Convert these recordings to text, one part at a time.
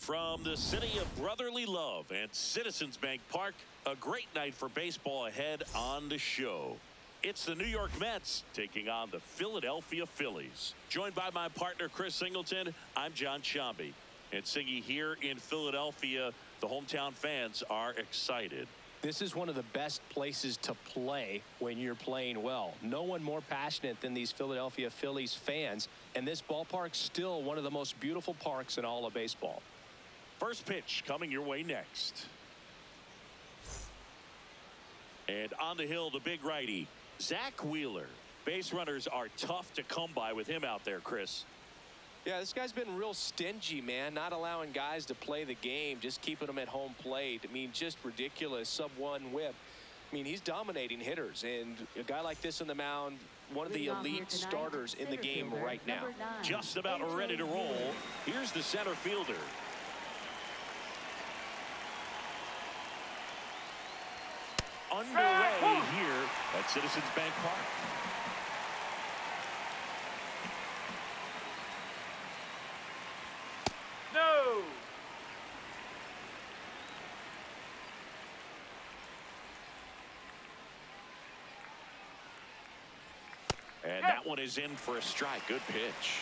From the city of brotherly love and Citizens Bank Park, a great night for baseball ahead on the show. It's the New York Mets taking on the Philadelphia Phillies. Joined by my partner, Chris Singleton, I'm John Shambi. And Singy, here in Philadelphia, the hometown fans are excited. This is one of the best places to play when you're playing well. No one more passionate than these Philadelphia Phillies fans. And this ballpark's still one of the most beautiful parks in all of baseball. First pitch coming your way next. And on the hill, the big righty, Zach Wheeler. Base runners are tough to come by with him out there, Chris. Yeah, this guy's been real stingy, man. Not allowing guys to play the game, just keeping them at home plate. I mean, just ridiculous. Sub-1 whip. I mean, he's dominating hitters. And a guy like this on the mound, one of the elite starters in the game right now. Just about ready to roll. Here's the center fielder. Underway here at Citizens Bank Park. No. And that one is in for a strike. Good pitch.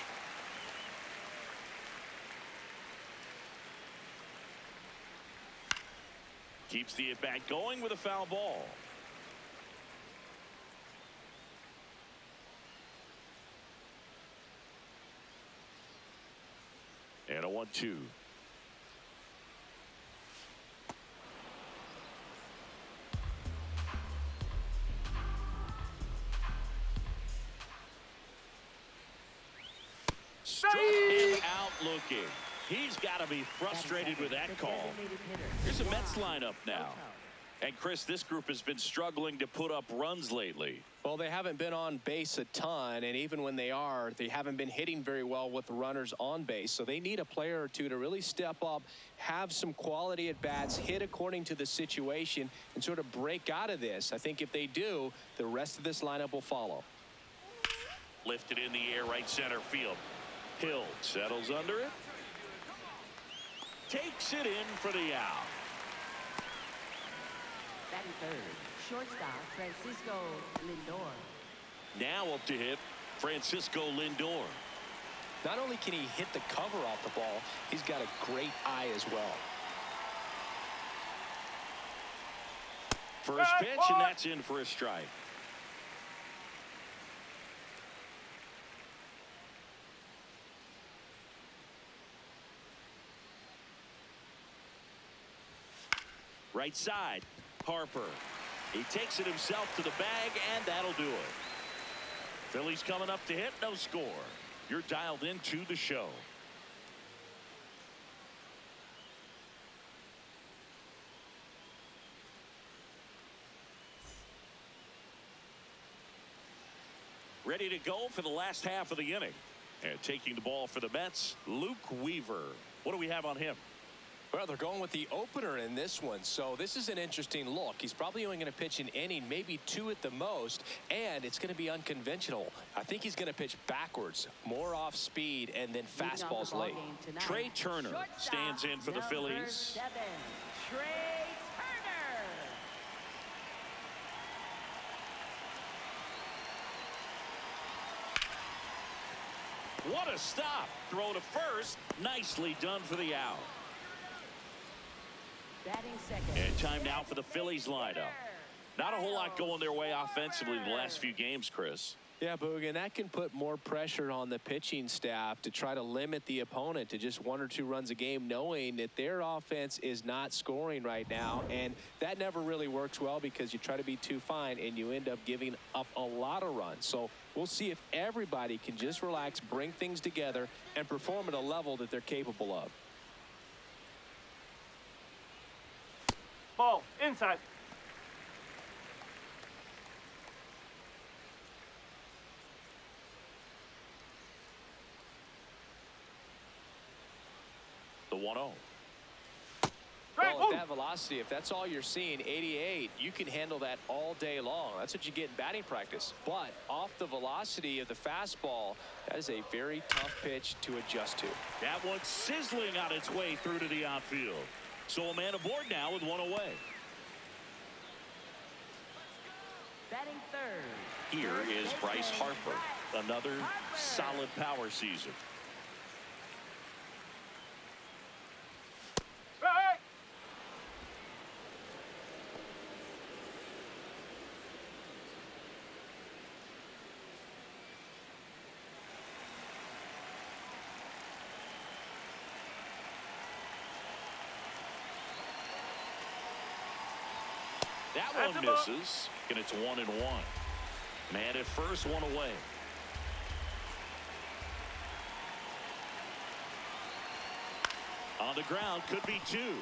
Keeps the at-bat going with a foul ball. And a 1-2. Struck him out looking. He's got to be frustrated with that call. Here's a Mets lineup now. And Chris, this group has been struggling to put up runs lately. Well, they haven't been on base a ton, and even when they are, they haven't been hitting very well with runners on base. So they need a player or two to really step up, have some quality at bats, hit according to the situation, and sort of break out of this. I think if they do, the rest of this lineup will follow. Lifted in the air, right center field. Hill settles under it. Takes it in for the out. Batting third, shortstop Francisco Lindor. Now up to hit Francisco Lindor. Not only can he hit the cover off the ball, he's got a great eye as well. First pitch, and that's in for a strike. Right side, Harper. He takes it himself to the bag, and that'll do it. Phillies coming up to hit, no score. You're dialed into the show. Ready to go for the last half of the inning. And taking the ball for the Mets, Luke Weaver. What do we have on him? Well, they're going with the opener in this one, so this is an interesting look. He's probably only going to pitch an inning, maybe two at the most, and it's going to be unconventional. I think he's going to pitch backwards, more off speed, and then fastballs late. Trey Turner stands in for the Phillies. 7, Trey Turner. What a stop. Throw to first. Nicely done for the out. Batting second. And time now for the Phillies lineup. Not a whole lot going their way offensively the last few games, Chris. Yeah, Boog, and that can put more pressure on the pitching staff to try to limit the opponent to just 1 or 2 runs a game, knowing that their offense is not scoring right now. And that never really works well because you try to be too fine and you end up giving up a lot of runs. So we'll see if everybody can just relax, bring things together, and perform at a level that they're capable of. Ball inside. The 1-0. Well, at that velocity, velocity, if that's all you're seeing, 88, you can handle that all day long. That's what you get in batting practice. But off the velocity of the fastball, that is a very tough pitch to adjust to. That one's sizzling on its way through to the outfield. So a man aboard now with one away. Batting third. Here is Bryce Harper. Another solid power season. That one misses, and it's 1-1. Man at first, one away. On the ground, could be two.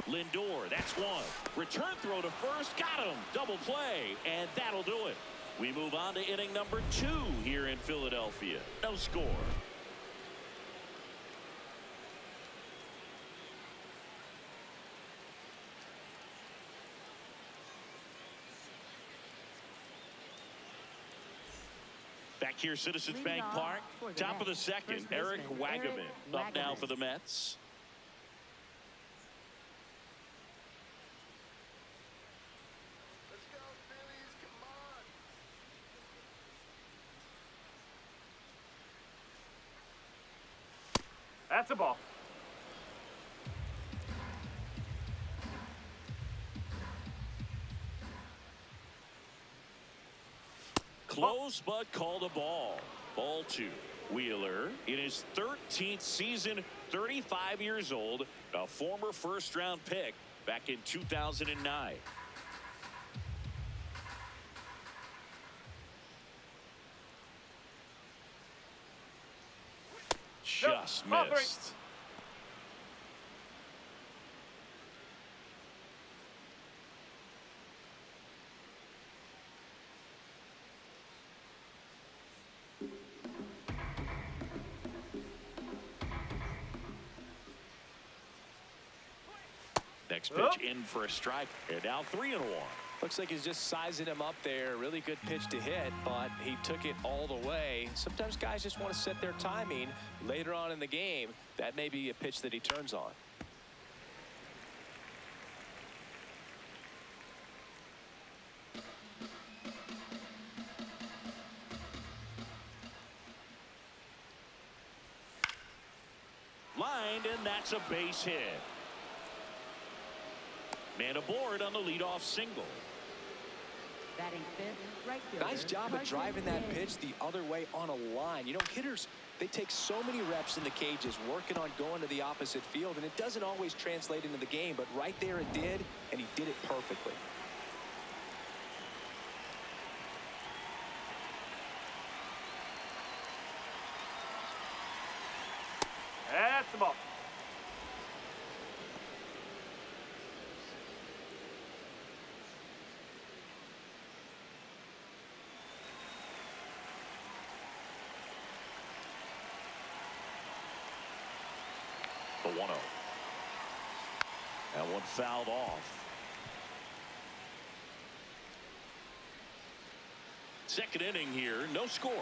Lindor, that's one. Return throw to first, got him. Double play, and that'll do it. We move on to inning number 2 here in Philadelphia. No score. Back here, Citizens Bank Park, top of the second, Eric Wagaman up now for the Mets. Let's go, Phillies, come on. That's a ball. Close, but called a ball. Ball 2. Wheeler in his 13th season, 35 years old, a former first-round pick back in 2009. Just missed. Next pitch in for a strike, and now 3-1. Looks like he's just sizing him up there. Really good pitch to hit, but he took it all the way. Sometimes guys just want to set their timing later on in the game. That may be a pitch that he turns on. Lined, and that's a base hit. Man aboard on the leadoff single. Batting fifth, right fielder. Nice job of driving that pitch the other way on a line. You know, hitters, they take so many reps in the cages working on going to the opposite field, and it doesn't always translate into the game, but right there it did, and he did it perfectly. That's the ball. The 1-0. That one fouled off. Second inning here, no score.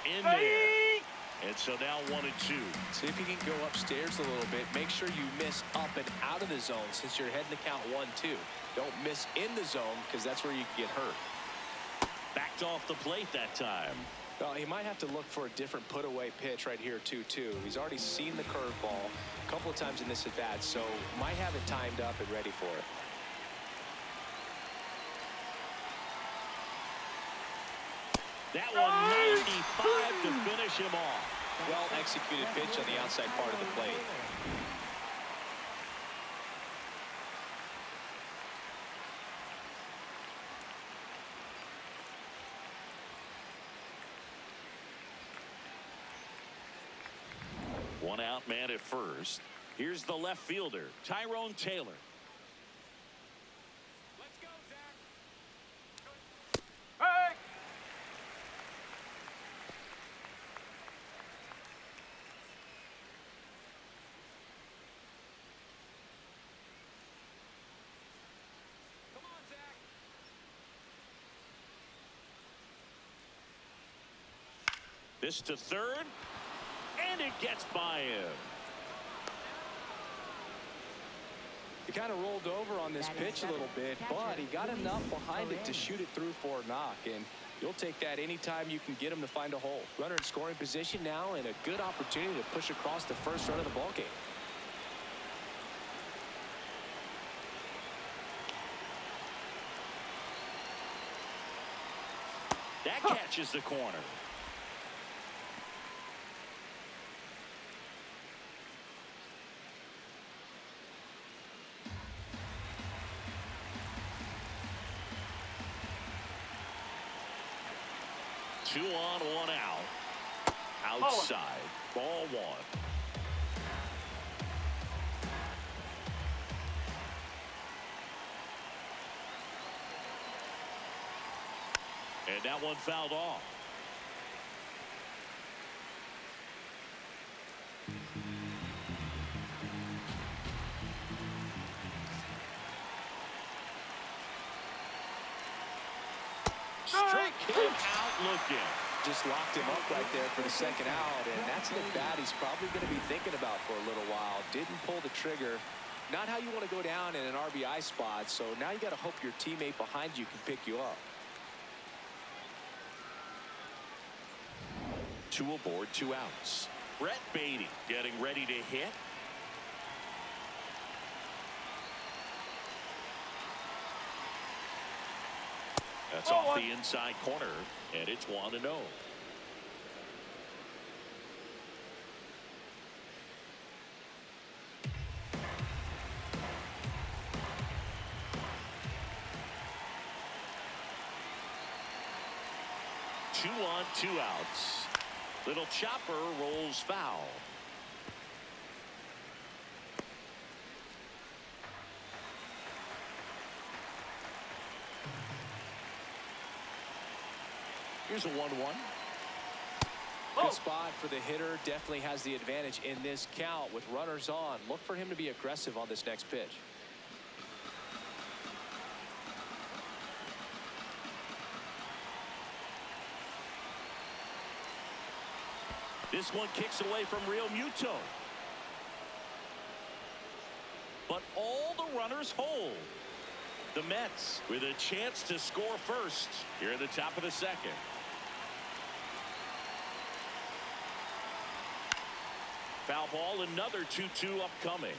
In there. And so now 1-2. See if you can go upstairs a little bit. Make sure you miss up and out of the zone since you're heading to count 1-2. Don't miss in the zone because that's where you can get hurt. Backed off the plate that time. Well, he might have to look for a different put-away pitch right here, 2-2. He's already seen the curveball a couple of times in this at-bat, so might have it timed up and ready for it. That one 95 to finish him off. Well-executed pitch on the outside part of the plate. One out, man at first. Here's the left fielder, Tyrone Taylor. Hey! This to third, and it gets by him. He kind of rolled over on this pitch a little bit, but he got enough behind it to shoot it through for a knock, and you'll take that anytime you can get him to find a hole. Runner in scoring position now, and a good opportunity to push across the first run of the ballgame. That catches the corner. Two on, one out. Outside. Ball one. And that one fouled off. Strike him out looking. Just locked him up right there for the second out, and that's an at-bat he's probably going to be thinking about for a little while. Didn't pull the trigger. Not how you want to go down in an RBI spot, so now you got to hope your teammate behind you can pick you up. Two aboard, 2 outs. Brett Beatty getting ready to hit. That's off the inside corner, and it's 1-0. Two on, 2 outs. Little chopper rolls foul. Here's a 1-1. Good spot for the hitter. Definitely has the advantage in this count with runners on. Look for him to be aggressive on this next pitch. This one kicks away from Real Muto. But all the runners hold. The Mets with a chance to score first here at the top of the second. Foul ball, another 2-2 upcoming.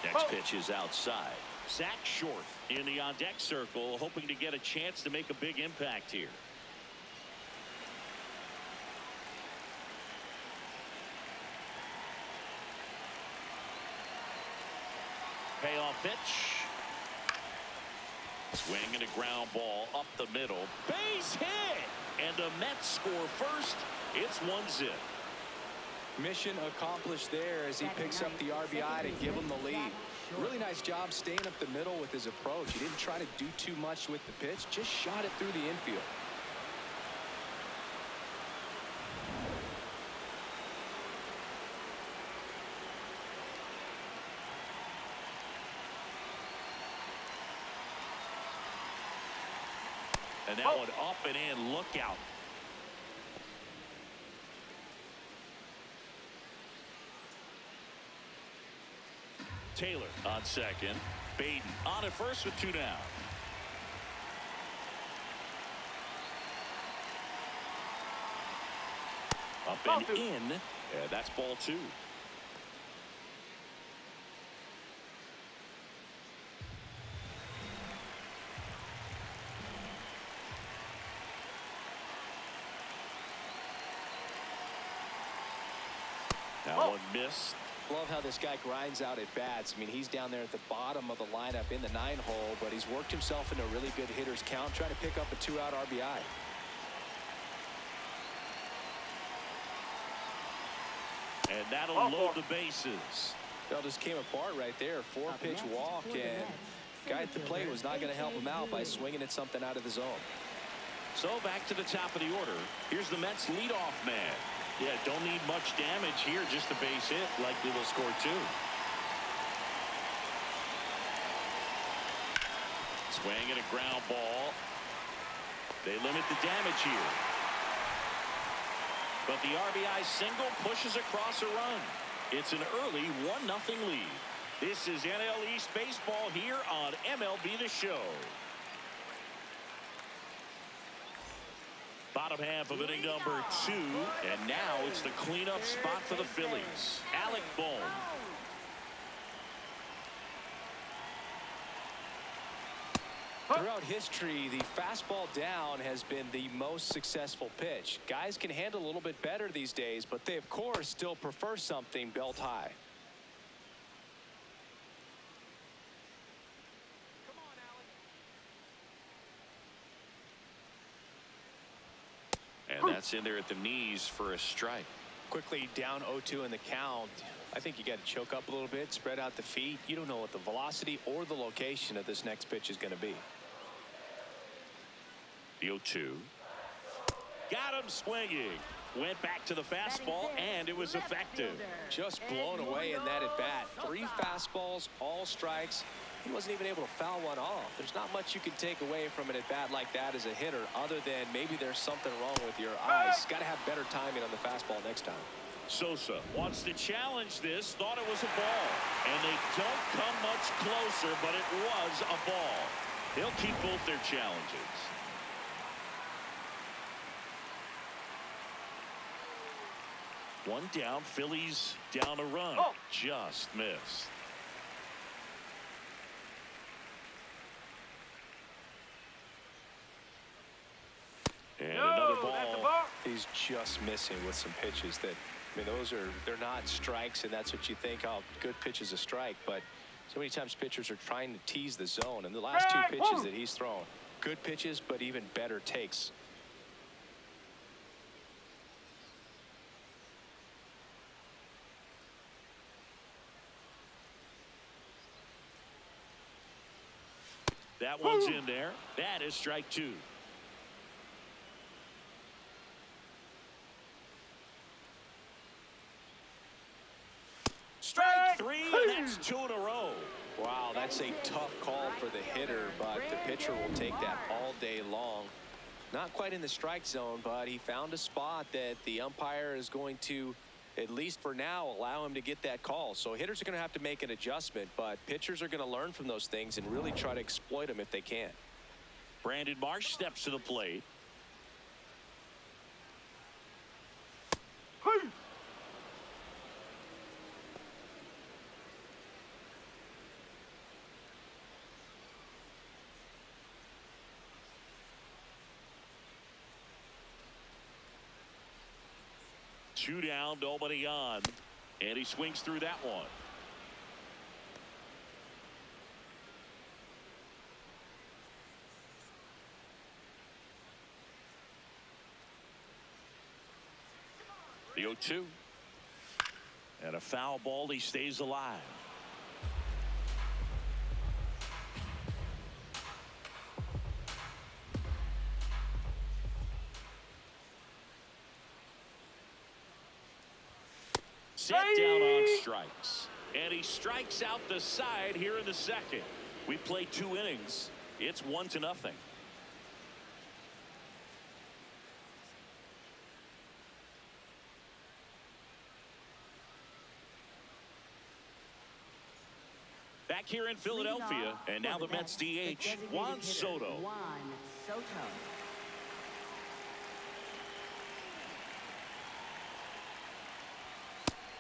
Next pitch is outside. Zach Short in the on-deck circle, hoping to get a chance to make a big impact here. Payoff pitch. Swing and a ground ball up the middle. Base hit! And the Mets score first. It's 1-0. Mission accomplished there as he picks up the RBI to give him the lead. Really nice job staying up the middle with his approach. He didn't try to do too much with the pitch, just shot it through the infield. And that one up and in. Look out. Taylor on second. Baden on at first with 2 down. Up and in. Yeah, that's ball 2. That one missed. Love how this guy grinds out at bats. I mean, he's down there at the bottom of the lineup in the 9-hole, but he's worked himself into a really good hitter's count, trying to pick up a 2-out RBI. And that'll load the bases. Well, just came apart right there. 4-pitch walk, and guy at the plate was not going to help him out by swinging at something out of the zone. So back to the top of the order. Here's the Mets leadoff man. Yeah, don't need much damage here, just a base hit. Likely they'll score 2. Swing and a ground ball. They limit the damage here. But the RBI single pushes across a run. It's an early 1-0 lead. This is NL East baseball here on MLB The Show. Bottom half of inning number 2, and now it's the cleanup spot for the Phillies. Alec Bohm. Throughout history, the fastball down has been the most successful pitch. Guys can handle a little bit better these days, but they, of course, still prefer something belt high. And that's in there at the knees for a strike. Quickly down 0-2 in the count. I think you got to choke up a little bit, spread out the feet. You don't know what the velocity or the location of this next pitch is going to be. The 0-2. Got him swinging. Went back to the fastball, and it was effective. Just blown away in that at bat. 3 fastballs, all strikes. He wasn't even able to foul one off. There's not much you can take away from an at bat like that as a hitter, other than maybe there's something wrong with your eyes. Got to have better timing on the fastball next time. Sosa wants to challenge this, thought it was a ball, and they don't come much closer, but it was a ball. They'll keep both their challenges. One down, Phillies down a run. Just missed. And another ball. He's just missing with some pitches that, I mean, they're not strikes, and that's what you think, oh, good pitch is a strike. But so many times pitchers are trying to tease the zone, and the last 2 pitches that he's thrown, good pitches, but even better takes. That one's in there. That is strike 2. Strike 3, and that's 2 in a row. Wow, that's a tough call for the hitter, but the pitcher will take that all day long. Not quite in the strike zone, but he found a spot that the umpire is going to, at least for now, allow him to get that call. So hitters are going to have to make an adjustment, but pitchers are going to learn from those things and really try to exploit them if they can. Brandon Marsh steps to the plate. Two down, nobody on, and he swings through that one. The 0-2. And a foul ball, he stays alive. Set down on strikes, and he strikes out the side here in the second. We played 2 innings. It's 1-0. Back here in Philadelphia, and now the Mets DH, Juan Soto.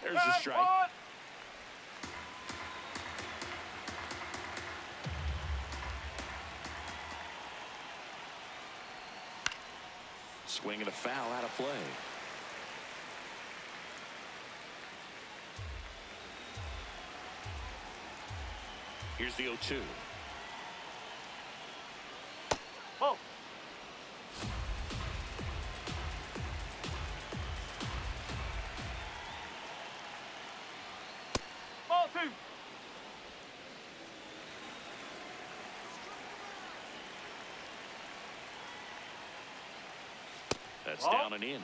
There's a strike. Swing and a foul out of play. Here's the 0-2. Whoa. Ball 2. That's down and in.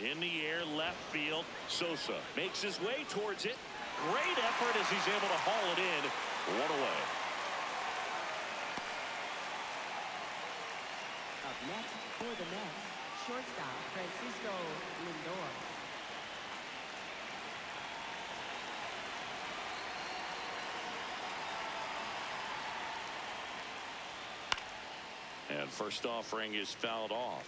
In the air, left field. Sosa makes his way towards it. Great effort as he's able to haul it in. One away. Up next for the Mets, shortstop Francisco Lindor. And first offering is fouled off.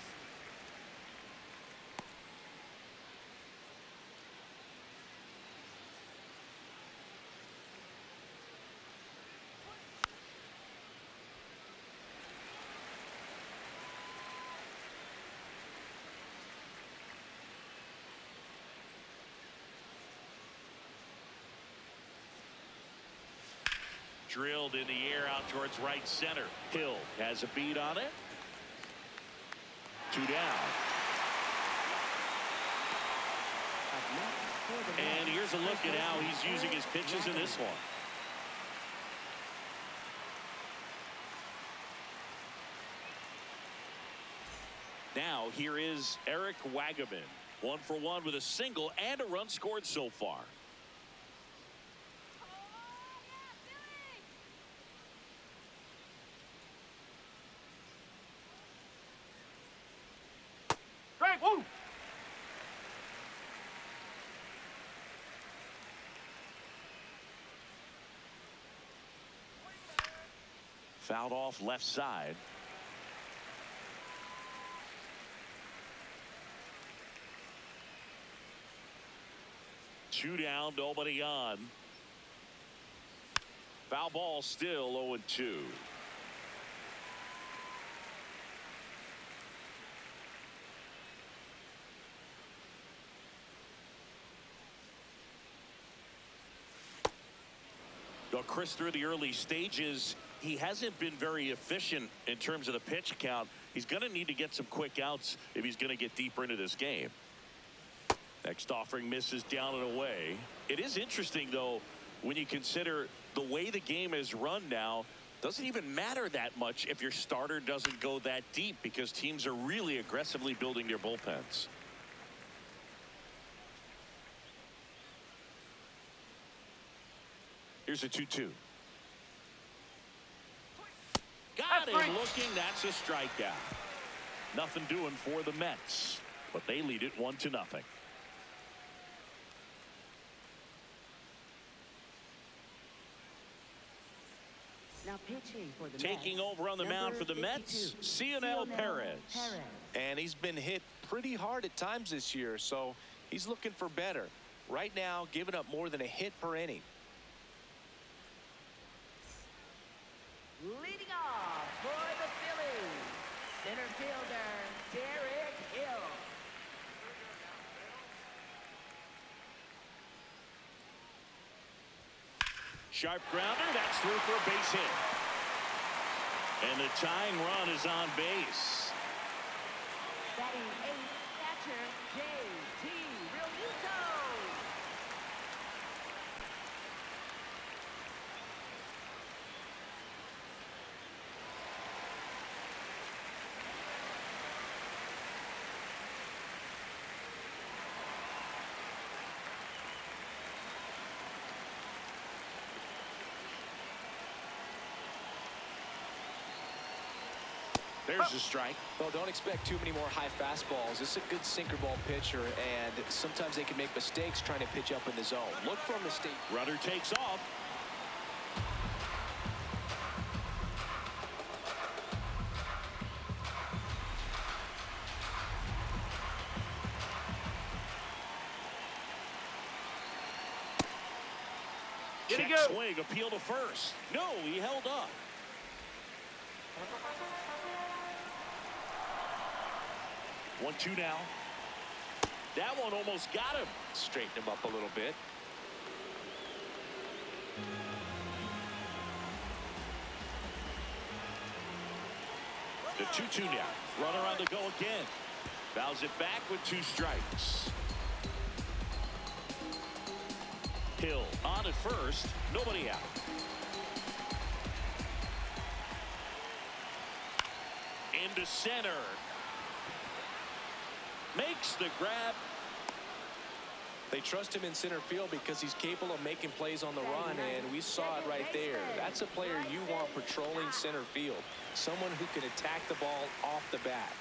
Drilled in the air out towards right center. Hill has a beat on it. 2 down. And here's a look at how he's using his pitches in this one. Now here is Eric Wagaman. 1 for 1 with a single and a run scored so far. Woo! Fouled off left side. Two down, nobody on. Foul ball, still 0-2. Well, Chris, through the early stages, he hasn't been very efficient in terms of the pitch count. He's going to need to get some quick outs if he's going to get deeper into this game. Next offering misses down and away. It is interesting, though, when you consider the way the game is run now, doesn't even matter that much if your starter doesn't go that deep because teams are really aggressively building their bullpens. Here's a 2-2. Got him looking. That's a strikeout. Nothing doing for the Mets, but they lead it 1-0. Now pitching for the Taking Mets, over on the mound for the Mets, Cionel Perez. And he's been hit pretty hard at times this year, so he's looking for better. Right now, giving up more than a hit per inning. Leading off for the Phillies, center fielder Derek Hill. Sharp grounder, that's through for a base hit. And the tying run is on base. Batting eighth, catcher J.T. Realmuto. There's a strike. Well, don't expect too many more high fastballs. This is a good sinker ball pitcher, and sometimes they can make mistakes trying to pitch up in the zone. Look for a mistake. Runner takes off. Did he Check go? swing, appeal to first. No, he held up. 1-2 now. That one almost got him. Straighten him up a little bit. The 2-2 now. Runner on the go again. Fouls it back with 2 strikes. Hill on at first. Nobody out. Into center. makes the grab. They trust him in center field because he's capable of making plays on the run, and we saw it right there. That's a player you want patrolling center field, someone who can attack the ball off the bat.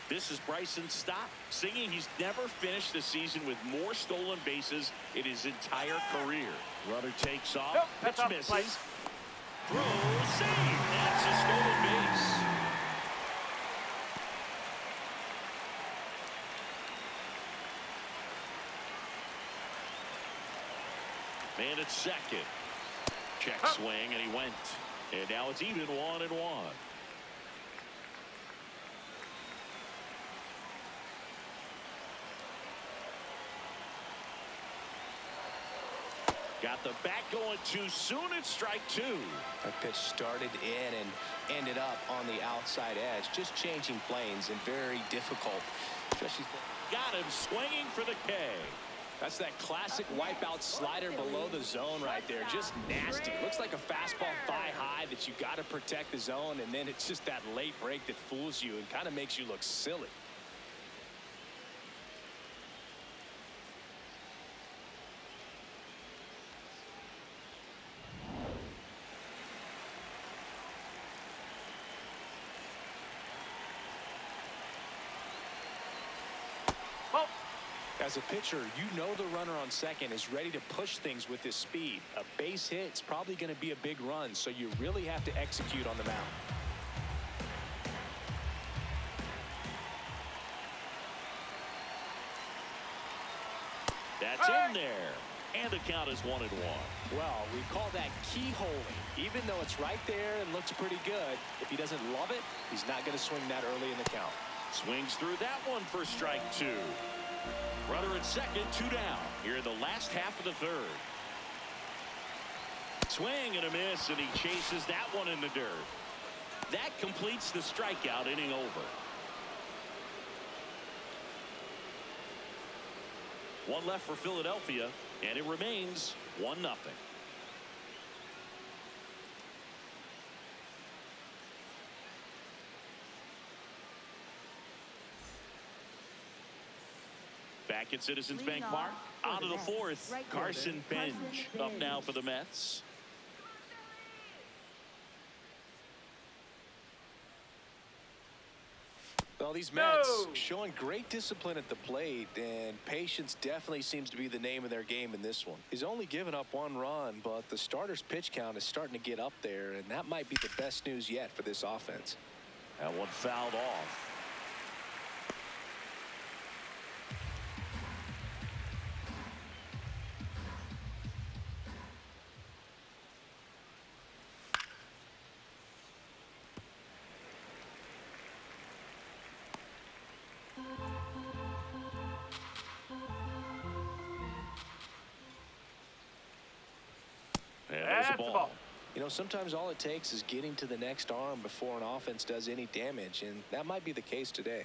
This is Bryson Stott singing he's never finished the season with more stolen bases in his entire career. Runner takes off. Nope, that's Pitch off the misses. plate. Throw, save. That's a stolen base. Man at second. Check swing, and he went. And now it's even 1-1. Got the bat going too soon. It's strike two. That pitch started in and ended up on the outside edge, just changing planes and very difficult, especially Got him swinging for the K. That's that classic wipeout slider below the zone right there. Just nasty. Looks like a fastball thigh high that you got to protect the zone, and then it's just that late break that fools you and kind of makes you look silly. Oh. As a pitcher, you know the runner on second is ready to push things with his speed. A base hit is probably going to be a big run, so you really have to execute on the mound. That's in there. And the count is 1-1. Well, we call that keyholing. Even though it's right there and looks pretty good, if he doesn't love it, he's not going to swing that early in the count. Swings through that one for strike two. Runner at second, 2 down. Here in the last half of the third. Swing and a miss, and he chases that one in the dirt. That completes the strikeout inning over. One left for Philadelphia, and it remains 1-0. Back at Citizens Bank Park, out of the fourth, Carson Bench up now for the Mets. Well, these Mets showing great discipline at the plate, and patience definitely seems to be the name of their game in this one. He's only given up 1 run, but the starter's pitch count is starting to get up there, and that might be the best news yet for this offense. That one fouled off. And there's the ball. You know, sometimes all it takes is getting to the next arm before an offense does any damage, and that might be the case today.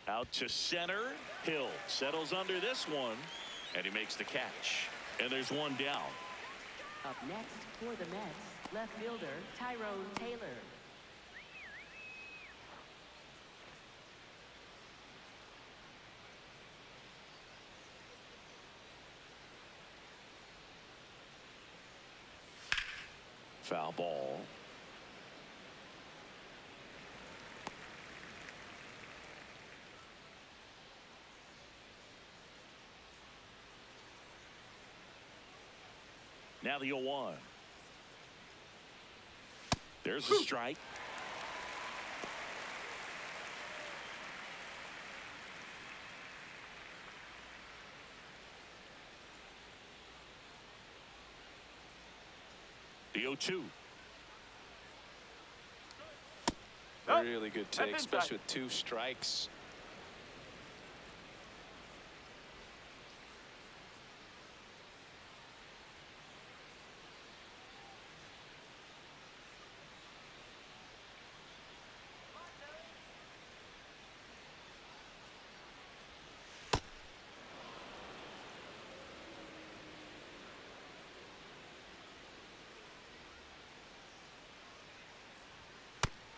Out to center. Hill settles under this one, and he makes the catch. And there's one down. Up next for the Mets, left fielder Tyrone Taylor. Foul ball. Now the 0-1. There's a strike. The 0-2. Really good take, That's especially inside. with 2 strikes.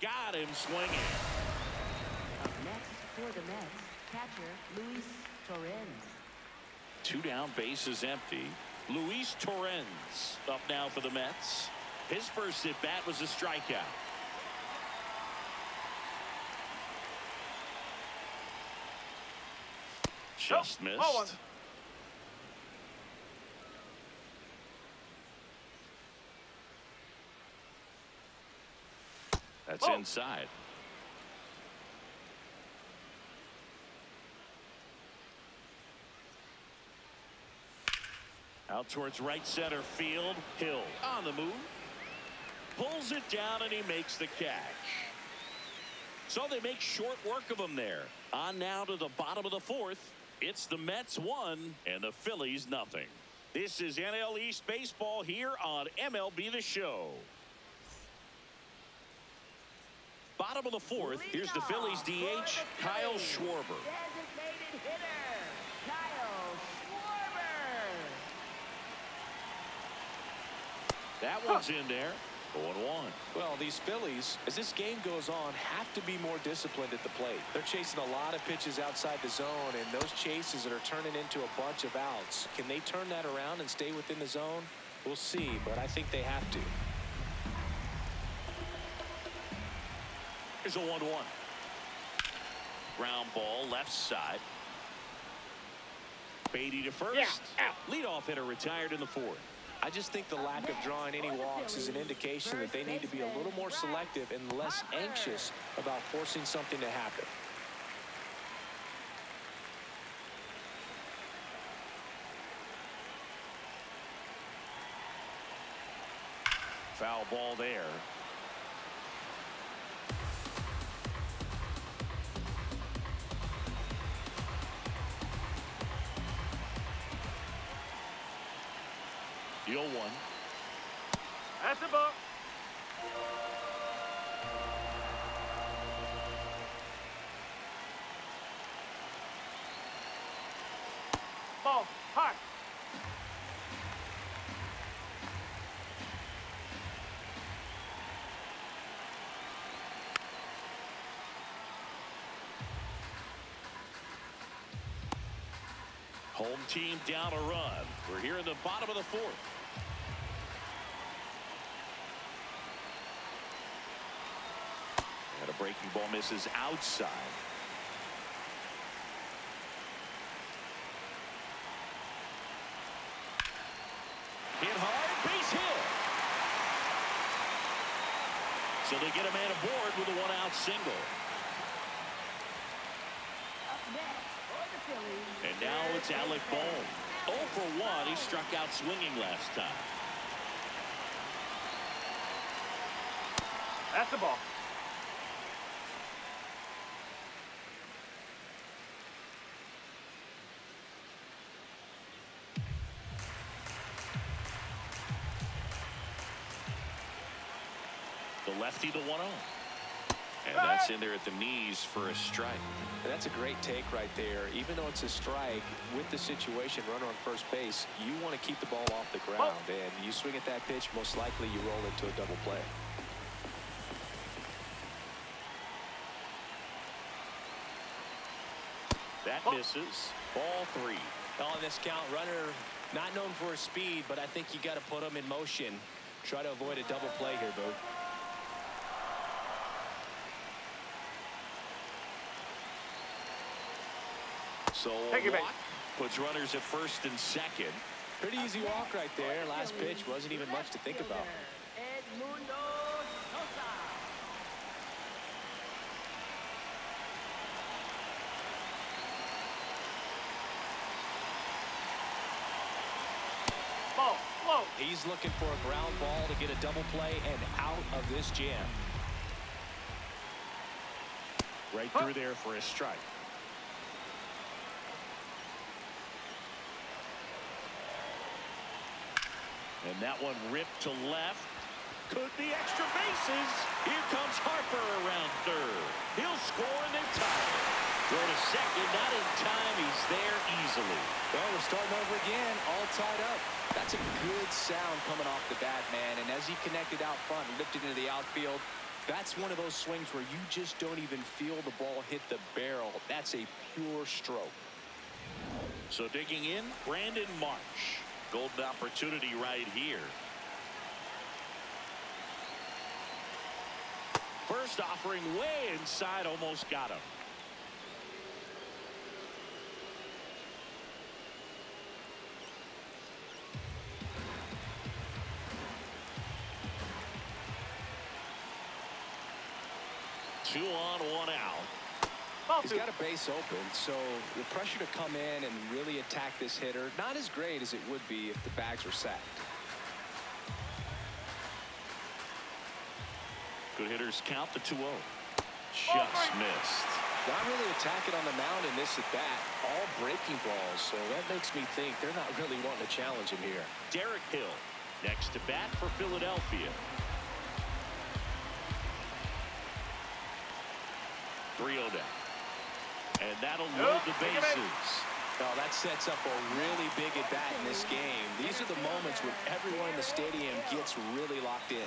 Got him swinging. Up next For the Mets, catcher Luis Torrens. 2 down, bases empty. Luis Torrens up now for the Mets. His first at bat was a strikeout. Just missed. Ball 1. That's inside. Out towards right center field. Hill on the move. Pulls it down and he makes the catch. So they make short work of him there. On now to the bottom of the 4th. It's the Mets 1 and the Phillies nothing. This is NL East baseball here on MLB The Show. Bottom of the 4th. Here's the Phillies DH, Kyle Schwarber. Designated hitter, Kyle Schwarber. That one's in there. 0-1. Well, these Phillies, as this game goes on, have to be more disciplined at the plate. They're chasing a lot of pitches outside the zone, and those chases that are turning into a bunch of outs. Can they turn that around and stay within the zone? We'll see, but I think they have to. Here's a 1-1. Ground ball left side. Beatty to first. Leadoff hitter retired in the 4th. I just think the lack of drawing any walks is an indication that they need to be a little more selective and less anxious about forcing something to happen. Foul ball there. The 0-1. That's the ball. Ball. High. Home team down a run. We're here in the bottom of the 4th. And a breaking ball misses outside. Hit hard, base hit. So they get a man aboard with a 1-out single. Up next for the Phillies. And now it's Alec Bohm. 0 for 1. He struck out swinging last time. That's the ball. The lefty, the 1-0. And that's in there at the knees for a strike. That's a great take right there. Even though it's a strike, with the situation, runner on first base, you want to keep the ball off the ground. And you swing at that pitch, most likely you roll into a double play. That misses. Ball 3. On this count, runner not known for his speed, but I think you got to put him in motion. Try to avoid a double play here, Boo. So Take your walk puts runners at first and second. Pretty easy walk right there. Last pitch wasn't even much to think about. Edmundo Sosa. Ball. Whoa. He's looking for a ground ball to get a double play and out of this jam. Right through there for a strike. And that one ripped to left. Could be extra bases. Here comes Harper around third. He'll score and they tie it. Throw to second, not in time. He's there easily. Well, we're starting over again, all tied up. That's a good sound coming off the bat, man. And as he connected out front and lifted into the outfield, That's one of those swings where you just don't even feel the ball hit the barrel. That's a pure stroke. So digging in, Brandon Marsh. Golden opportunity right here. First offering way inside, almost got him. Two on, one out. He's got a base open, so the pressure to come in and really attack this hitter, not as great as it would be if the bags were sacked. Good hitters count the 2-0. Just missed. Not really attacking on the mound in this at bat. All breaking balls, so that makes me think they're not really wanting to challenge him here. Derek Hill next to bat for Philadelphia. 3-0 down. And that'll load the bases. Well, that sets up a really big at bat in this game. These are the moments when everyone in the stadium gets really locked in.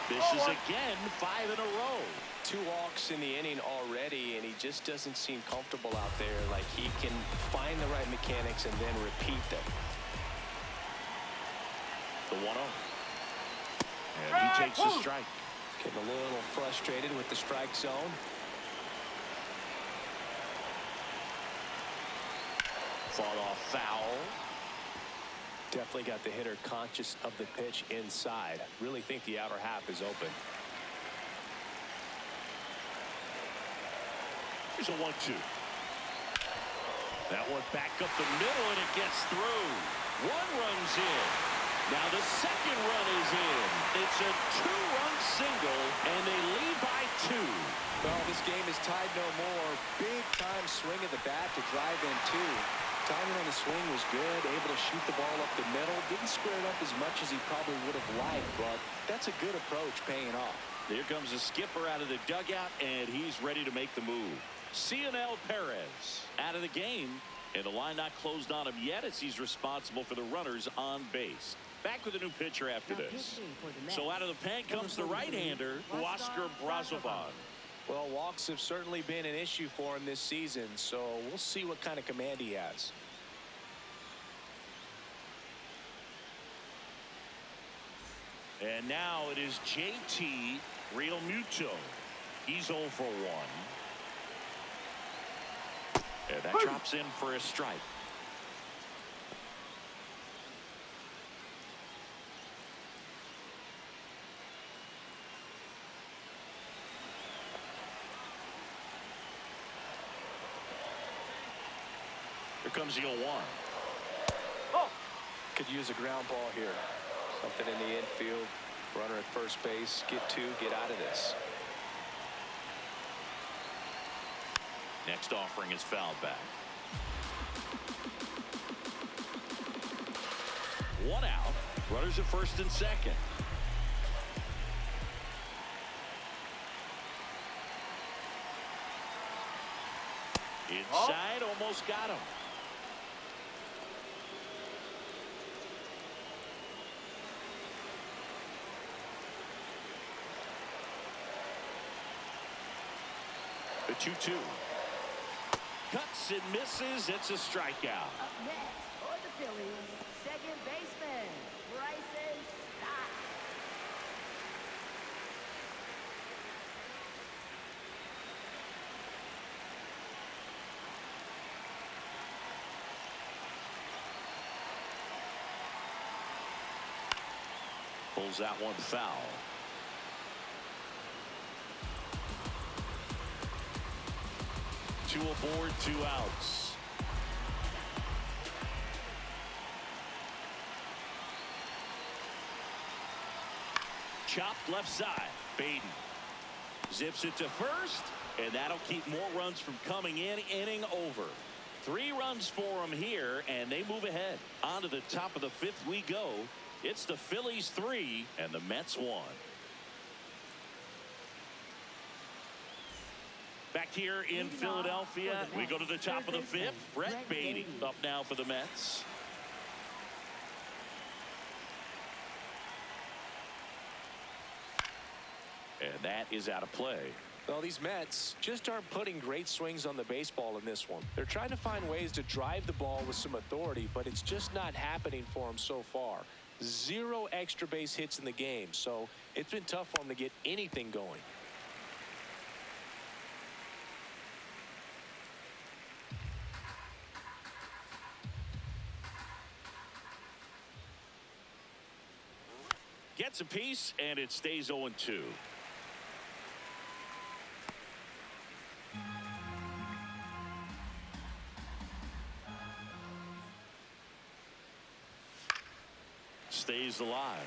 Misses again, 5 in a row. 2 walks in the inning already, and he just doesn't seem comfortable out there. Like he can find the right mechanics and then repeat them. The 1-0. And he takes the strike. Getting a little frustrated with the strike zone. Fought off foul. Definitely got the hitter conscious of the pitch inside. Really think the outer half is open. Here's a 1-2. That one back up the middle, and it gets through. 1 run's in. Now the second run is in. It's a 2-run single, and they lead by 2. Well, this game is tied no more. Big time swing of the bat to drive in 2. Timing on the swing was good, able to shoot the ball up the middle. Didn't square it up as much as he probably would have liked, but that's a good approach paying off. Here comes the skipper out of the dugout, and he's ready to make the move. Cionel Perez out of the game, and the line not closed on him yet as he's responsible for the runners on base. Back with a new pitcher after this. So out of the pen comes the right-hander, Oscar Brazoban. Well, walks have certainly been an issue for him this season, so we'll see what kind of command he has. And now it is JT Realmuto. He's 0 for 1. And that drops in for a strike. Here comes the 0-1. Oh. Could use a ground ball here. Something in the infield. Runner at first base. Get 2, get out of this. Next offering is fouled back. 1 out. Runners at first and second. Inside, almost got him. The 2-2. Cuts and misses. It's a strikeout. Up next for the Phillies, second baseman, Bryson Stott. Pulls that one foul. Two aboard, 2 outs. Chopped left side. Baden zips it to first, and that'll keep more runs from coming in. Inning over. 3 runs for them here, and they move ahead. On to the top of the 5th we go. It's the Phillies 3 and the Mets 1. Back here in Philadelphia, we go to the top of the fifth. Brett Beatty up now for the Mets. And that is out of play. Well, these Mets just aren't putting great swings on the baseball in this one. They're trying to find ways to drive the ball with some authority, but it's just not happening for them so far. 0 extra base hits in the game, so it's been tough for them to get anything going. Gets a piece, and it stays 0-2. Stays alive.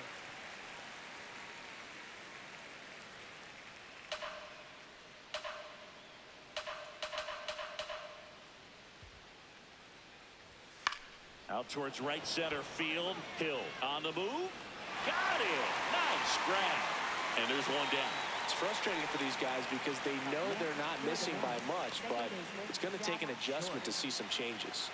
Out towards right center field. Hill on the move. Got it. Nice grab. And there's one down. It's frustrating for these guys because they know they're not missing by much, but it's going to take an adjustment to see some changes.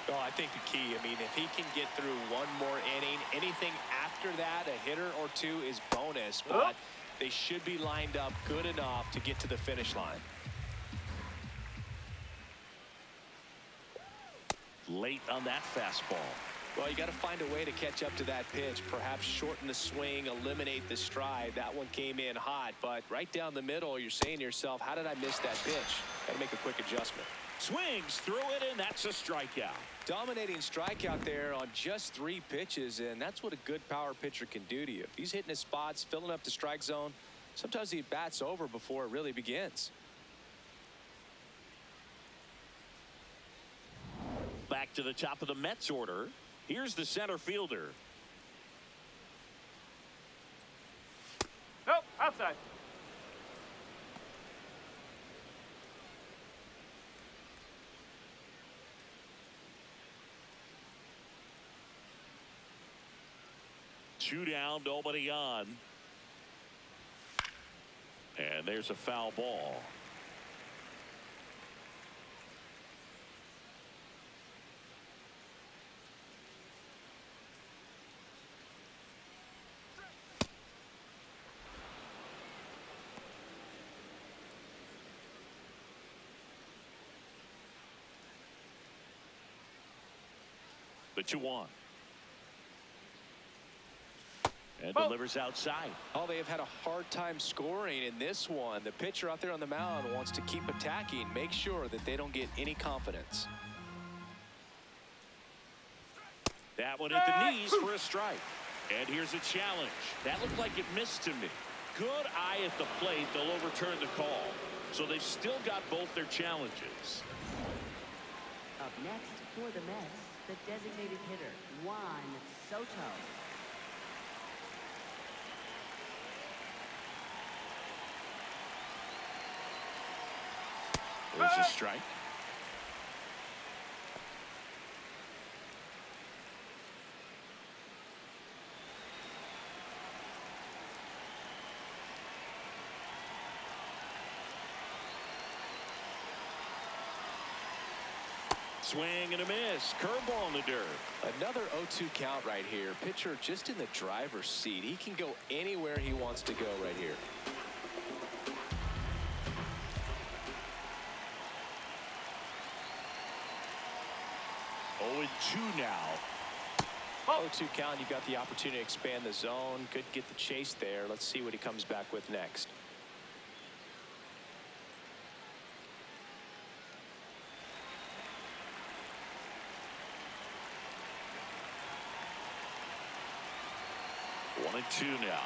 Oh, I think the key, I mean, if he can get through one more inning, anything after that, a hitter or two is bonus, but they should be lined up good enough to get to the finish line. Late on that fastball. Well, you got to find a way to catch up to that pitch, perhaps shorten the swing, eliminate the stride. That one came in hot, but right down the middle, you're saying to yourself, how did I miss that pitch? Got to make a quick adjustment. Swings through it, and that's a strikeout. Dominating strikeout there on just 3 pitches, and that's what a good power pitcher can do to you. If he's hitting his spots, filling up the strike zone, sometimes he bats over before it really begins. Back to the top of the Mets order. Here's the center fielder. Nope, outside. Two down, nobody on. And there's a foul ball. The 2-1. And delivers outside. Oh, they have had a hard time scoring in this one. The pitcher out there on the mound wants to keep attacking, make sure that they don't get any confidence. That one at the knees for a strike. And here's a challenge. That looked like it missed to me. Good eye at the plate. They'll overturn the call. So they've still got both their challenges. Up next for the Mets, the designated hitter, Juan Soto. There's a strike. Swing and a miss. Curveball in the dirt. Another 0-2 count right here. Pitcher just in the driver's seat. He can go anywhere he wants to go right here. 0-2 now. 0-2 count. You got the opportunity to expand the zone. Could get the chase there. Let's see what he comes back with next. One and two now.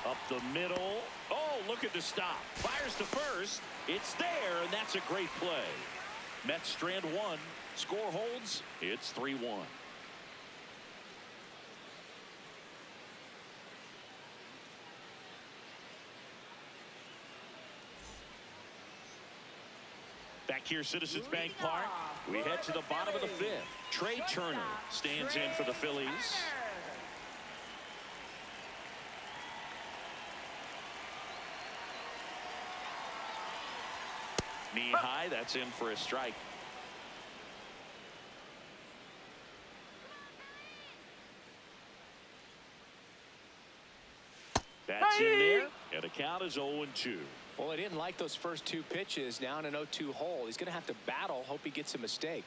Up the middle. Oh, look at the stop. Fires to first. It's there, and that's a great play. Mets strand one. Score holds. It's 3-1. Back here, Citizens Bank Park. We head to the bottom of the fifth. Trey Turner stands in for the Phillies. Knee high, that's in for a strike. That's in there, and the count is 0-2. Well, he didn't like those first two pitches. Now in an 0-2 hole. He's going to have to battle. Hope he gets a mistake.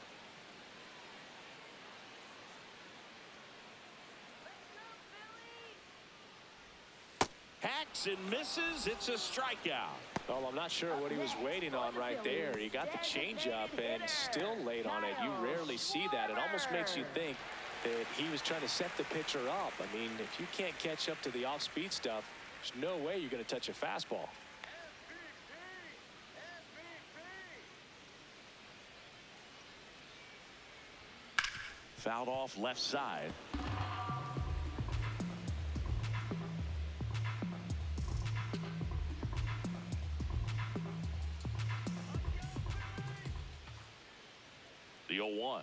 Hacks and misses. It's a strikeout. Well, I'm not sure what he was waiting on right there. He got the changeup and still late on it. You rarely see that. It almost makes you think that he was trying to set the pitcher up. I mean, if you can't catch up to the off-speed stuff, there's no way you're going to touch a fastball. Fouled off left side. The 0-1.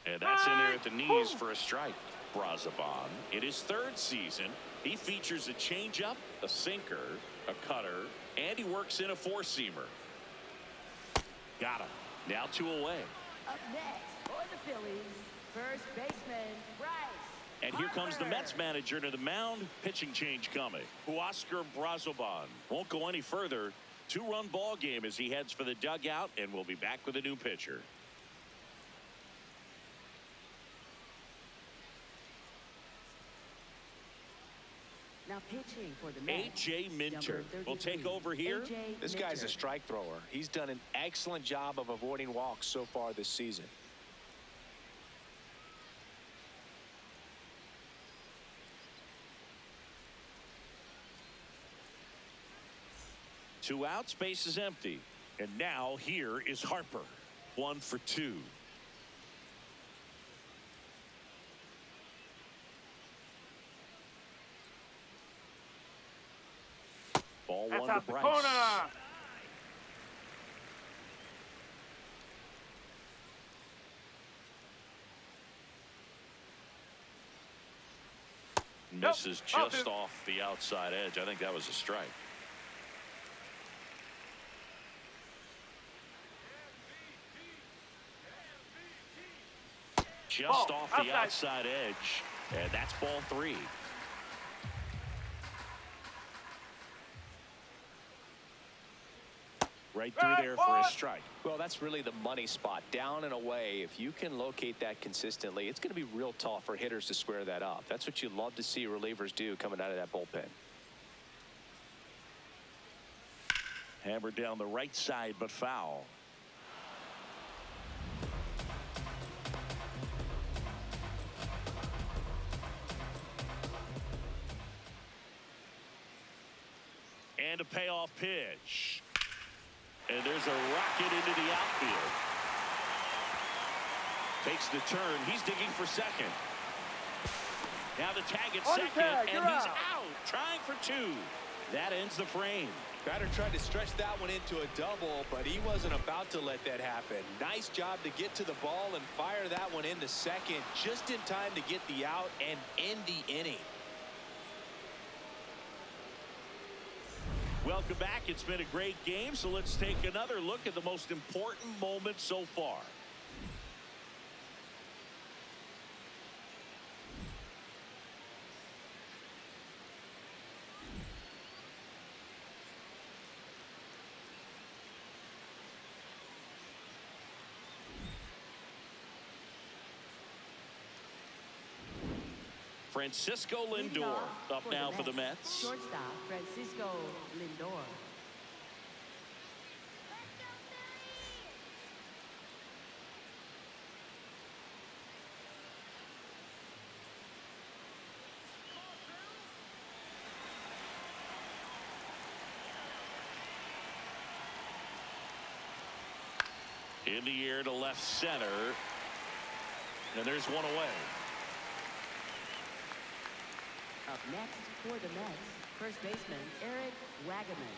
And that's in there at the knees for a strike. Brazoban, in his third season, he features a changeup, a sinker, a cutter, and he works in a four-seamer. Got him. Now 2 away. Up next for the Phillies, first baseman Bryce. And here comes the Mets manager to the mound. Pitching change coming. Huascar Brazoban won't go any further. 2-run ball game as he heads for the dugout, and we'll be back with a new pitcher. Now pitching for the Mets, A.J. Minter will take over here. This guy's a strike thrower. He's done an excellent job of avoiding walks so far this season. Two outs, base is empty. And now here is Harper. 1 for 2. Ball That's 1 to out the Bryce. corner. Misses Nope. just off the outside edge. I think that was a strike. Just Ball, off the outside. outside edge. And that's ball 3. Right through there for a strike. Well, that's really the money spot. Down and away. If you can locate that consistently, it's going to be real tough for hitters to square that up. That's what you love to see relievers do coming out of that bullpen. Hammered down the right side, but foul. And a payoff pitch. And there's a rocket into the outfield. Takes the turn. He's digging for second. Now the tag at second, tag, and you're he's out. out. Trying for 2. That ends the frame. Batter tried to stretch that one into a double, but he wasn't about to let that happen. Nice job to get to the ball and fire that one into second just in time to get the out and end the inning. Welcome back. It's been a great game, so let's take another look at the most important moment so far. Francisco Lindor up now for the Mets. Shortstop Francisco Lindor. In the air to left center. And there's one away. Up next for the Mets, first baseman Eric Wagaman.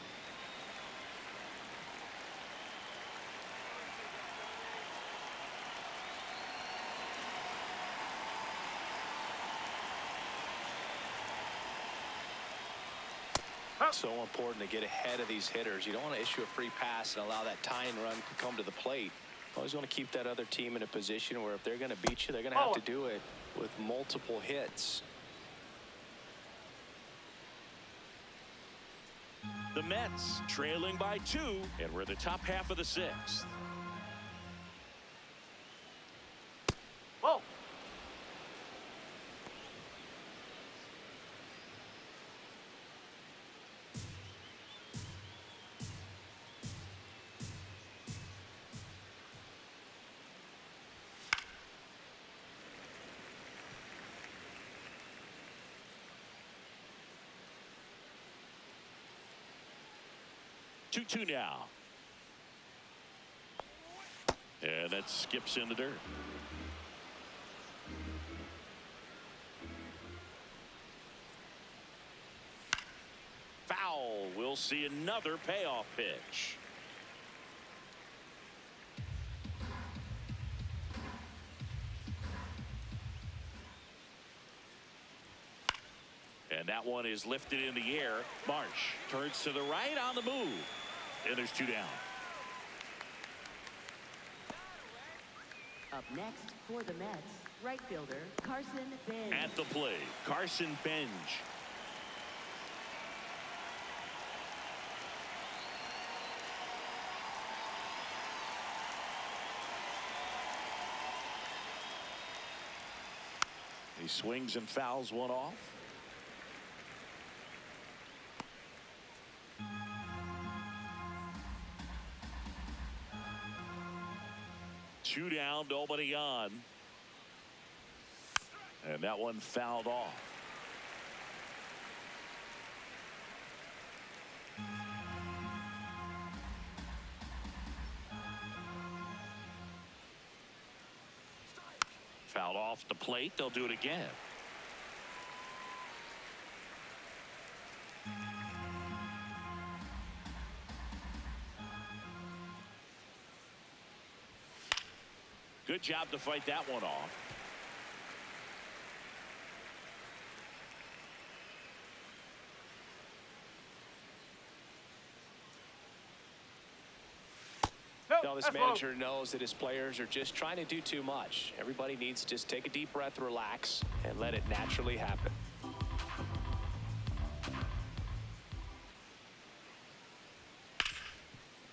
So important to get ahead of these hitters. You don't want to issue a free pass and allow that tying run to come to the plate. Always want to keep that other team in a position where if they're going to beat you, they're going to have to do it with multiple hits. The Mets trailing by 2, and we're in the top half of the 6th. Whoa. 2-2 now. And that skips in the dirt. Foul. We'll see another payoff pitch. And that one is lifted in the air. Marsh turns to the right on the move. And there's 2 down. Up next for the Mets, right fielder Carson Bench. At the plate, Carson Bench. He swings and fouls one off. Two down, nobody on. And that one fouled off. Fouled off the plate. They'll do it again. Good job to fight that one off. Now this manager knows that his players are just trying to do too much. Everybody needs to just take a deep breath, relax, and let it naturally happen.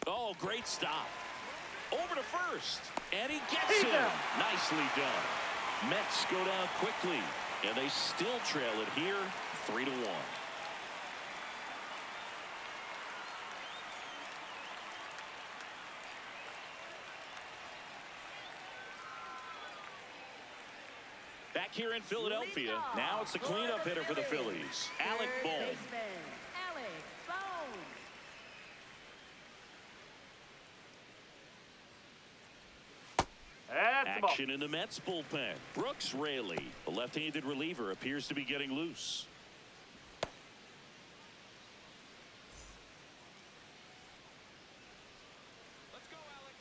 Oh, great stop. Over to first. And he gets him. Nicely done. Mets go down quickly. And they still trail it here 3-1. Back here in Philadelphia, now it's the cleanup hitter for the Phillies, Alec Bohm. Alec Bohm. Action in the Mets bullpen. Brooks Raley, the left-handed reliever, appears to be getting loose. Let's go, Alec.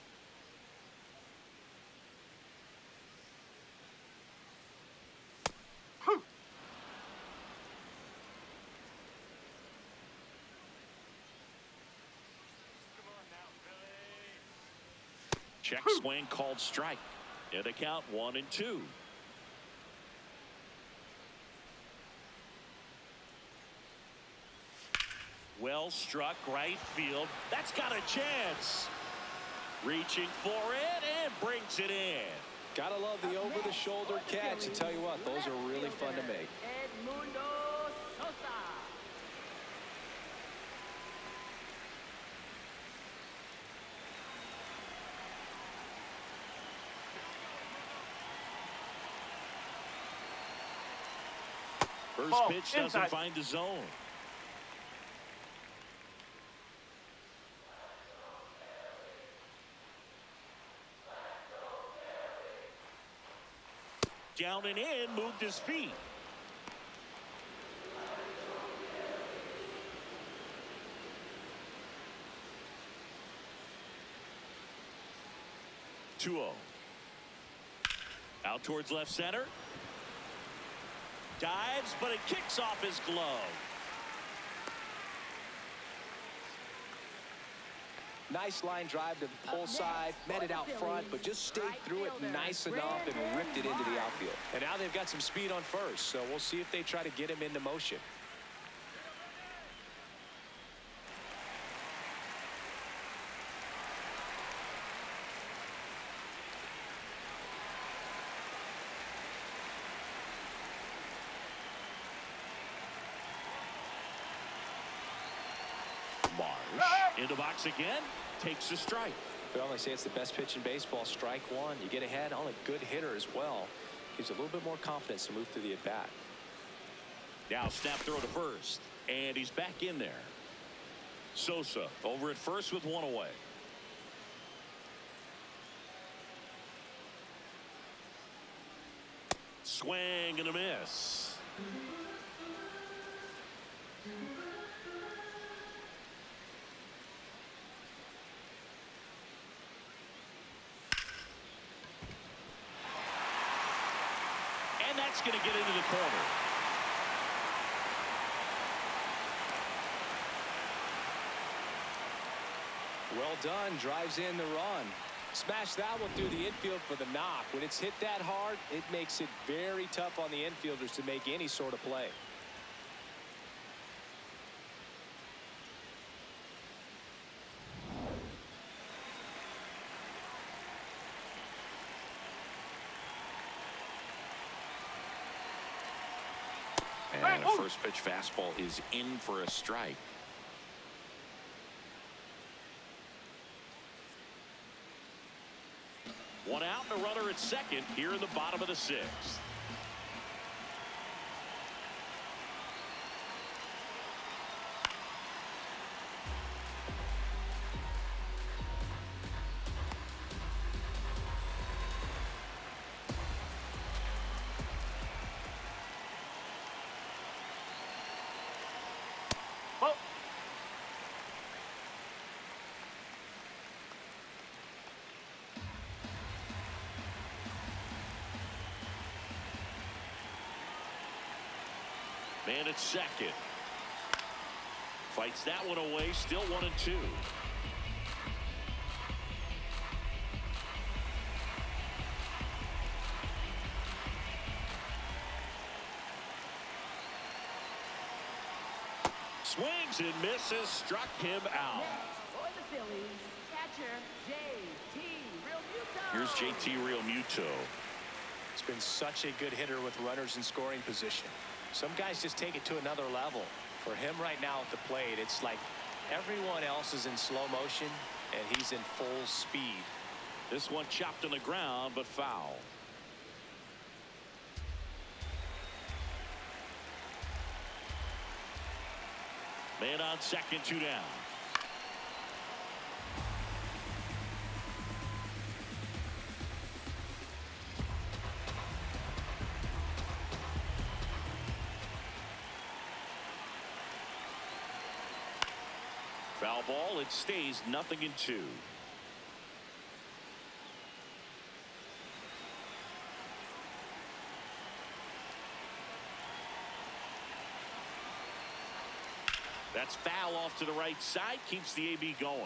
Check swing called strike. And they count 1-2. Well struck right field. That's got a chance. Reaching for it and brings it in. Gotta love the over-the-shoulder catch. I tell you what, those are really fun to make. Edmundo Sosa. First pitch doesn't find the zone. Down and in, moved his feet. Two-0. Out towards left center. Dives, but it kicks off his glove. Nice line drive to the pull side, met it out front, but just stayed through it nice enough and ripped it into the outfield. And now they've got some speed on first, so we'll see if they try to get him into motion. Marsh in the box again, takes a strike. They only say it's the best pitch in baseball. Strike one. You get ahead on a good hitter as well. Gives a little bit more confidence to move through the at-bat. Now snap throw to first, and he's back in there. Sosa over at first with one away. Swing and a miss. And that's going to get into the corner. Well done. Drives in the run. Smash that one through the infield for the knock. When it's hit that hard, it makes it very tough on the infielders to make any sort of play. And a first pitch fastball is in for a strike. One out and a runner at second here in the bottom of the sixth. Man at second. Fights that one away. Still 1-2. Swings and misses. Struck him out. For the Phillies, catcher J.T. Realmuto. Here's J.T. Realmuto. It's been such a good hitter with runners in scoring position. Some guys just take it to another level. For him right now at the plate, it's like everyone else is in slow motion and he's in full speed. This one chopped on the ground, but foul. Man on second, 2 down. Foul ball. It stays 0-2. That's foul off to the right side. Keeps the AB going.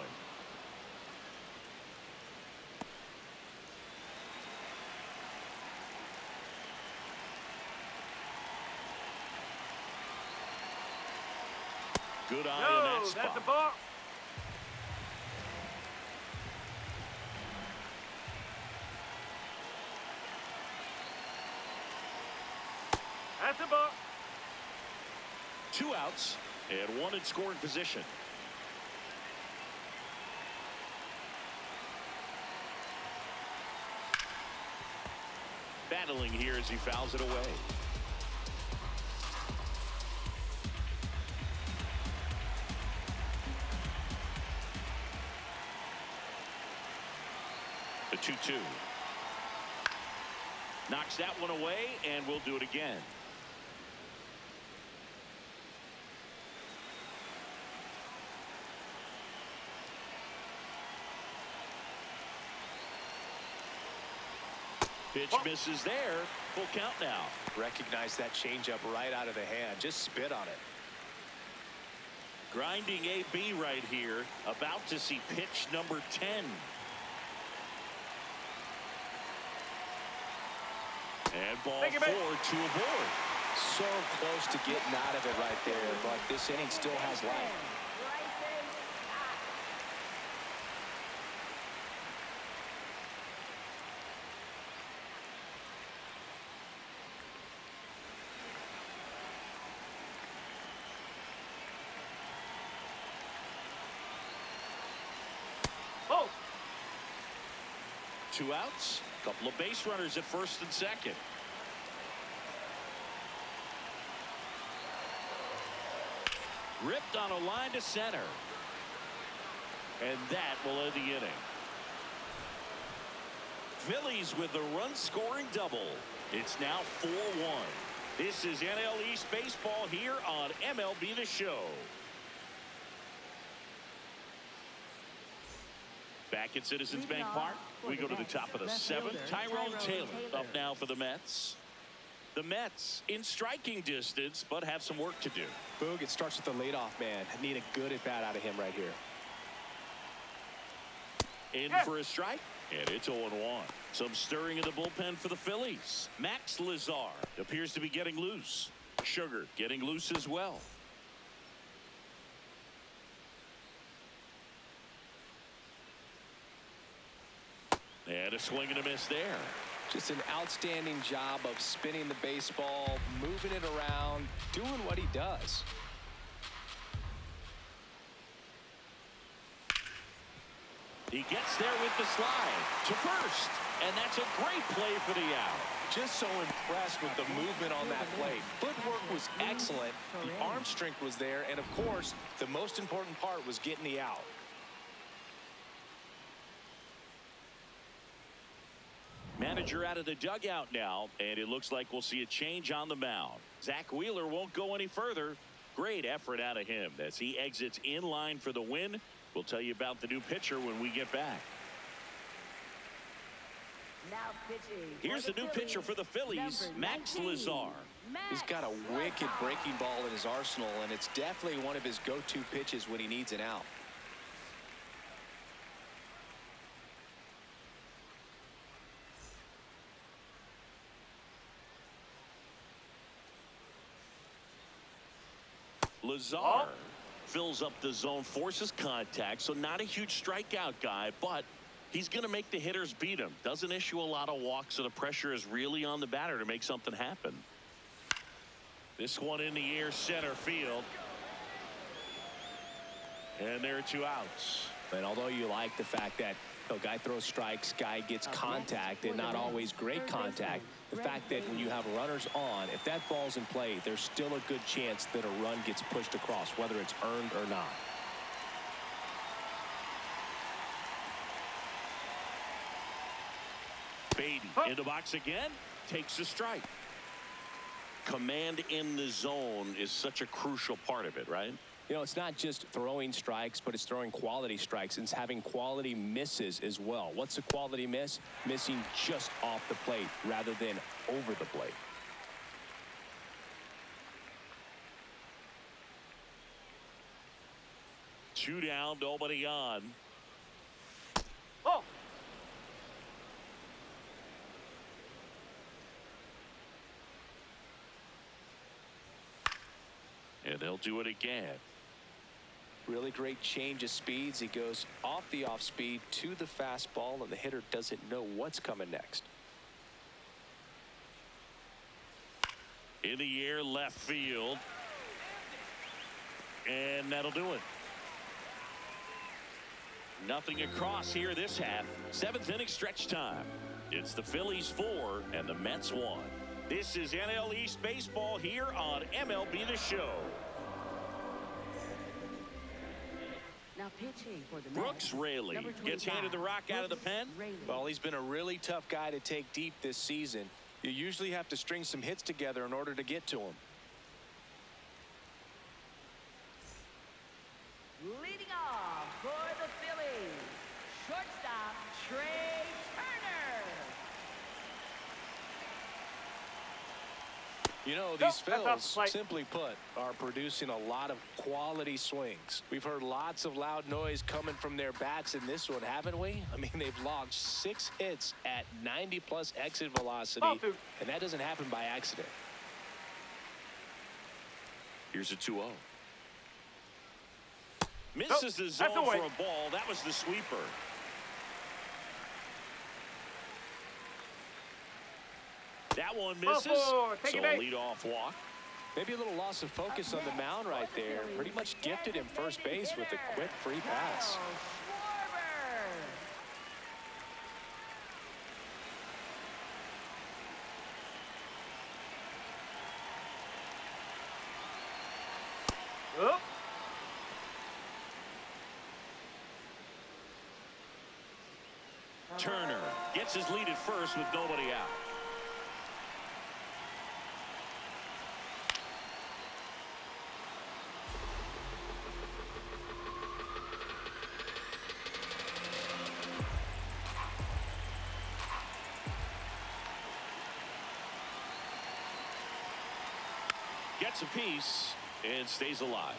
Good eye in that spot. That's a ball. That's a ball. 2 outs and 1 in scoring position. Battling here as he fouls it away. The 2-2. Knocks that one away, and we'll do it again. Pitch misses there. Full count now. Recognize that changeup right out of the hand. Just spit on it. Grinding AB right here. About to see pitch number 10. And ball 4 to a board. So close to getting out of it right there, but this inning still has life. Oh! 2 outs. Couple of base runners at first and second. Ripped on a line to center. And that will end the inning. Phillies with the run-scoring double. It's now 4-1. This is NL East Baseball here on MLB The Show. Back at Citizens Bank Park, we go to the top of the 7th. Tyrone Taylor up now for the Mets. The Mets in striking distance, but have some work to do. Boog, it starts with the leadoff man. Need a good at-bat out of him right here. In for a strike, and it's 0-1. Some stirring in the bullpen for the Phillies. Max Lazar appears to be getting loose. Sugar getting loose as well. And a swing and a miss there. Just an outstanding job of spinning the baseball, moving it around, doing what he does. He gets there with the slide to first, and that's a great play for the out. Just so impressed with the movement on that play. Footwork was excellent, the arm strength was there, and of course, the most important part was getting the out. Manager out of the dugout now, and it looks like we'll see a change on the mound. Zach Wheeler won't go any further. Great effort out of him as he exits in line for the win. We'll tell you about the new pitcher when we get back. Now pitching. Here's the new pitcher for the Phillies, Max Lazar. He's got a wicked breaking ball in his arsenal, and it's definitely one of his go-to pitches when he needs an out. Lazar fills up the zone, forces contact, so not a huge strikeout guy, but he's going to make the hitters beat him. Doesn't issue a lot of walks, so the pressure is really on the batter to make something happen. This one in the air, center field. And there are 2 outs. And although you like the fact that guy throws strikes, guy gets contact, and not always great contact, the fact that when you have runners on, if that ball's in play, there's still a good chance that a run gets pushed across, whether it's earned or not. Beatty in the box again, takes a strike. Command in the zone is such a crucial part of it, right? You know, it's not just throwing strikes, but it's throwing quality strikes. It's having quality misses as well. What's a quality miss? Missing just off the plate rather than over the plate. Two down, nobody on. Oh! And they'll do it again. Really great change of speeds. He goes off the off speed to the fastball, and the hitter doesn't know what's coming next. In the air, left field. And that'll do it. Nothing across here this half. 7th inning stretch time. It's the Phillies 4 and the Mets 1. This is NL East Baseball here on MLB The Show. Now pitching for the Brooks Raley gets handed the rock out of the pen. Well, he's been a really tough guy to take deep this season. You usually have to string some hits together in order to get to him. Leading off for the Phillies, shortstop Trey Turner. You know, Nope, these that's off the Phils, plate. simply put, are producing a lot of quality swings. We've heard lots of loud noise coming from their bats in this one, haven't we? I mean, they've logged 6 hits at 90-plus exit velocity, Ball two. and that doesn't happen by accident. Here's a 2-0. Misses the zone that's away. for a ball. That was the sweeper. That one misses. Ball 4, take So a base. lead off walk. Maybe a little loss of focus on the mound right there. Pretty much gifted him first base with a quick free pass. Oh, Turner gets his lead at first with nobody out. Gets a piece and stays alive.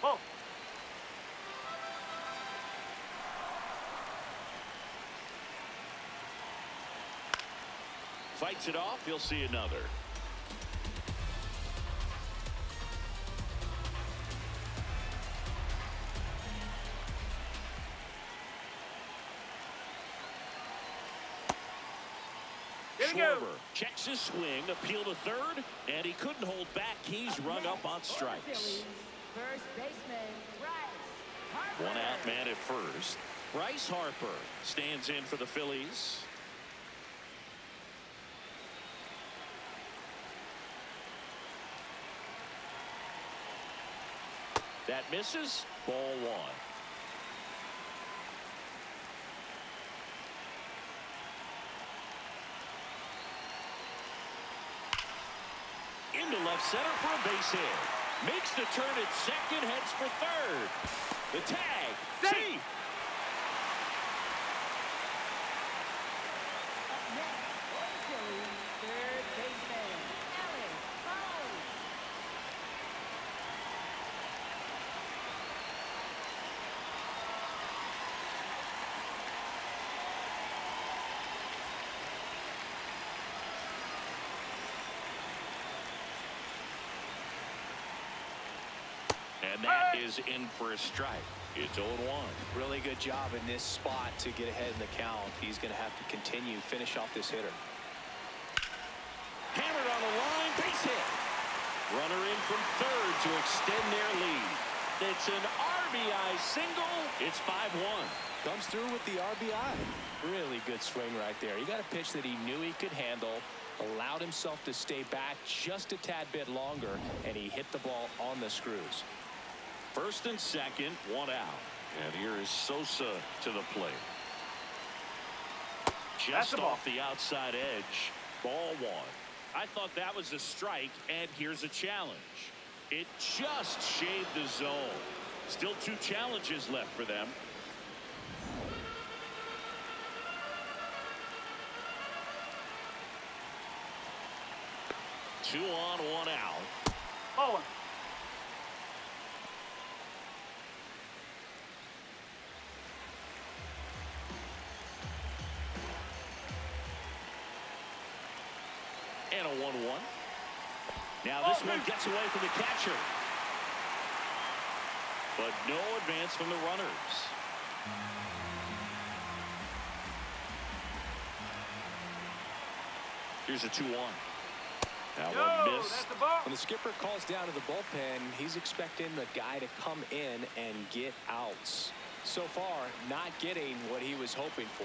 ball. Fights it off. He'll see another. Here we go. Schwarber checks his swing, appeal to third, and he couldn't hold back. He's rung up on strikes. First baseman, Bryce Harper. One out man at first. Bryce Harper stands in for the Phillies. That misses. Ball 1. Into left center for a base hit. Makes the turn at second, heads for third. The tag. See. Up next for the Phillies, third baseman, Alex Bowles. And that is in for a strike. It's 0-1. Really good job in this spot to get ahead in the count. He's going to have to continue, finish off this hitter. Hammered on the line, base hit. Runner in from third to extend their lead. It's an RBI single. It's 5-1. Comes through with the RBI. Really good swing right there. He got a pitch that he knew he could handle, allowed himself to stay back just a tad bit longer, and he hit the ball on the screws. First and second, one out. And here is Sosa to the plate. That's Just the ball. off the outside edge. Ball 1. I thought that was a strike, and here's a challenge. It just shaved the zone. Still 2 challenges left for them. Two on, one out. Ball 1. And a 1-1. Now this one gets away from the catcher. But no advance from the runners. Here's a 2-1. That one That's missed. the ball. When the skipper calls down to the bullpen, he's expecting the guy to come in and get outs. So far, not getting what he was hoping for.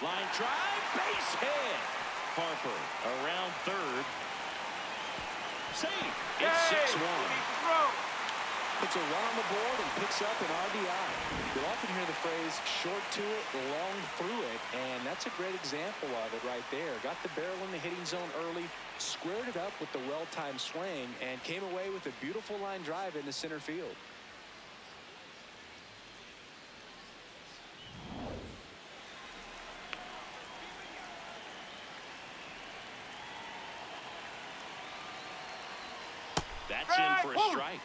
Line drive, base hit. Harper around third. Safe. It's Hey, 6-1. he needs to throw. puts a run on the board and picks up an RBI. You'll often hear the phrase short to it, long through it, and that's a great example of it right there. Got the barrel in the hitting zone early, squared it up with the well-timed swing, and came away with a beautiful line drive into center field. That's in for a strike.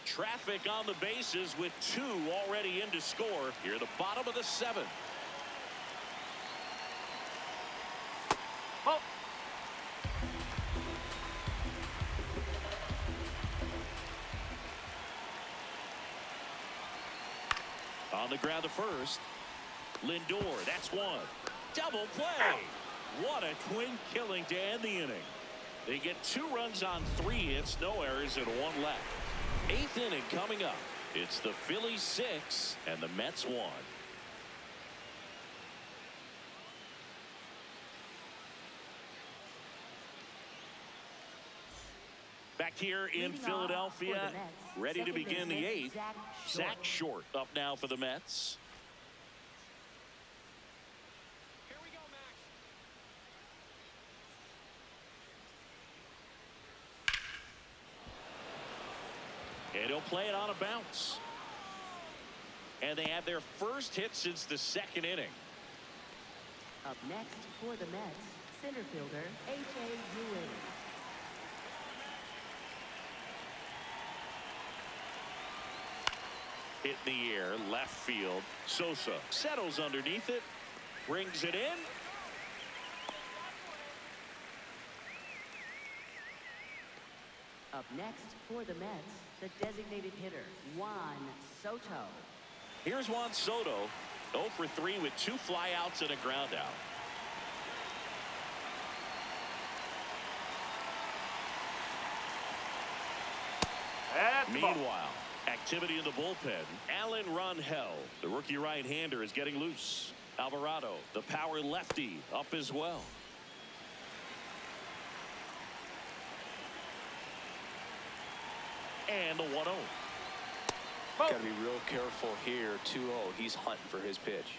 Traffic on the bases with 2 already in to score. Here the bottom of the 7th. Oh. On the ground, the first. Lindor, that's 1. Double play. What a twin killing to end the inning. They get 2 runs on 3 hits, no errors, and 1 left. 8th inning coming up. It's the Phillies 6 and the Mets 1. Back here in Philadelphia, ready to begin the 8th. Zach Short up now for the Mets. And he'll play it on a bounce. And they have their first hit since the 2nd inning. Up next for the Mets, center fielder A.J. Ewing. Hit in the air, left field. Sosa settles underneath it, brings it in. Up next for the Mets, the designated hitter, Juan Soto. Here's Juan Soto, 0 for 3 with 2 flyouts and a ground out. Meanwhile, activity in the bullpen. Alan Ronhell, the rookie right-hander, is getting loose. Alvarado, the power lefty, up as well. And the 1-0. Got to be real careful here. 2-0. He's hunting for his pitch.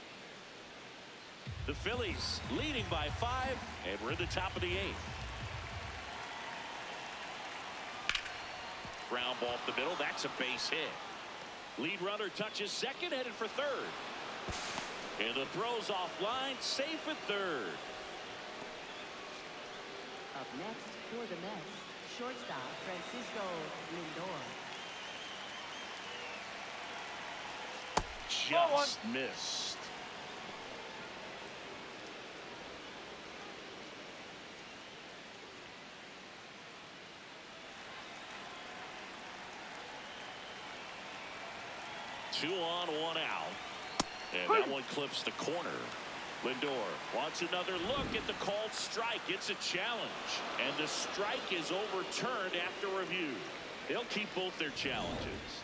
The Phillies leading by 5, and we're in the top of the 8th. Ground ball up the middle. That's a base hit. Lead runner touches second, headed for third. And the throw's offline, safe at third. Up next for the Mets, shortstop Francisco Lindor. Just missed. Two on, 1 out. And that one clips the corner. Lindor wants another look at the called strike. It's a challenge. And the strike is overturned after review. They'll keep both their challenges.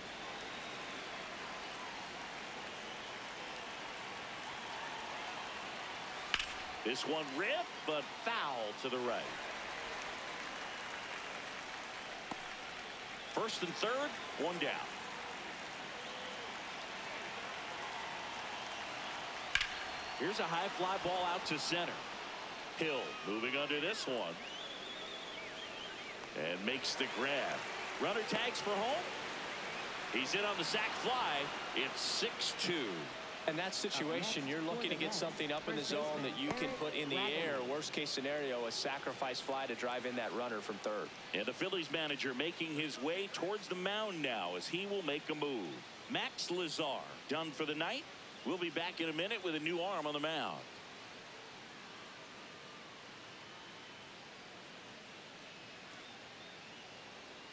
This one ripped, but foul to the right. First and third, 1 down. Here's a high fly ball out to center. Hill moving under this one. And makes the grab. Runner tags for home. He's in on the sac fly. It's 6-2. In that situation, you're looking to get something up in the zone that you can put in the air. Worst case scenario, a sacrifice fly to drive in that runner from third. And the Phillies manager making his way towards the mound now as he will make a move. Max Lazar done for the night. We'll be back in a minute with a new arm on the mound.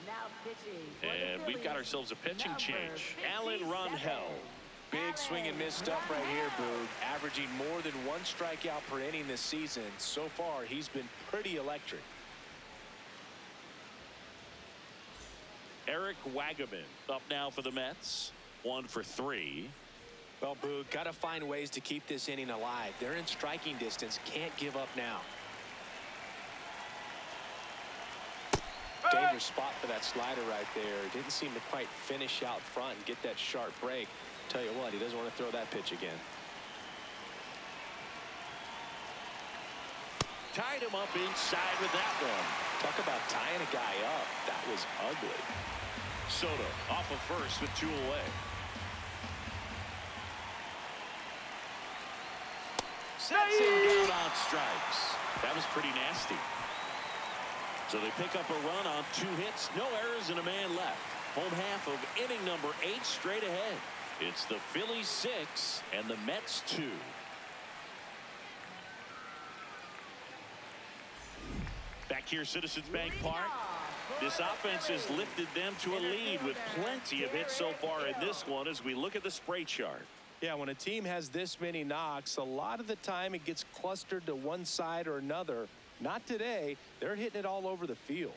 Now pitching for the And we've got Phillies, ourselves a pitching number change. Alan 57, Ronhell. Big swing and miss stuff right here, Boog. Averaging more than 1 strikeout per inning this season. So far, he's been pretty electric. Eric Wagaman up now for the Mets. 1 for 3. Well, Boog, got to find ways to keep this inning alive. They're in striking distance. Can't give up now. Dangerous spot for that slider right there. Didn't seem to quite finish out front and get that sharp break. Tell you what, he doesn't want to throw that pitch again. Tied him up inside with that one. Talk about tying a guy up. That was ugly. Soto off of first with 2 away. Sets him down on strikes. That was pretty nasty. So they pick up a run on 2 hits, no errors, and a man left. Home half of inning number 8 straight ahead. It's the Phillies 6 and the Mets 2. Back here, Citizens Bank Park. This offense has lifted them to a lead with plenty of hits so far in this one as we look at the spray chart. Yeah, when a team has this many knocks, a lot of the time it gets clustered to one side or another. Not today. They're hitting it all over the field.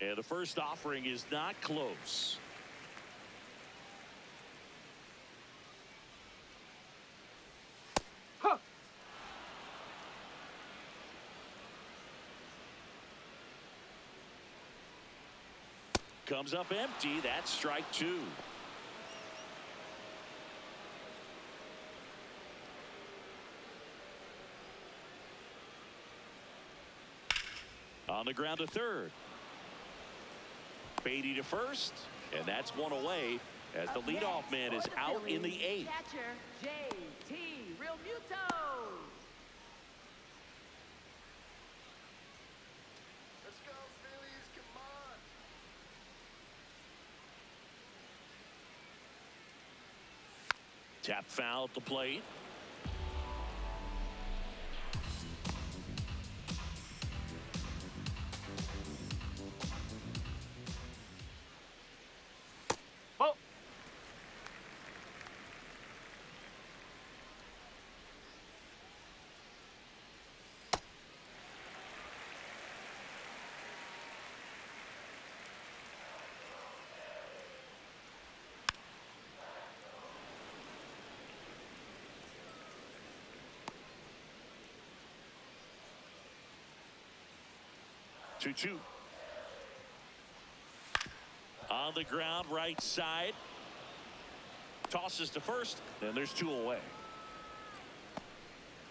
And the first offering is not close. Huh. Comes up empty. That's strike 2. On the ground to third. Beatty to first, and that's 1 away as the leadoff man is out in the 8th. Catcher J.T. Real Muto. Let's go, Phillies. Come on. Tap foul at the plate. Ball. Two. On the ground, right side. Tosses to first, and there's 2 away.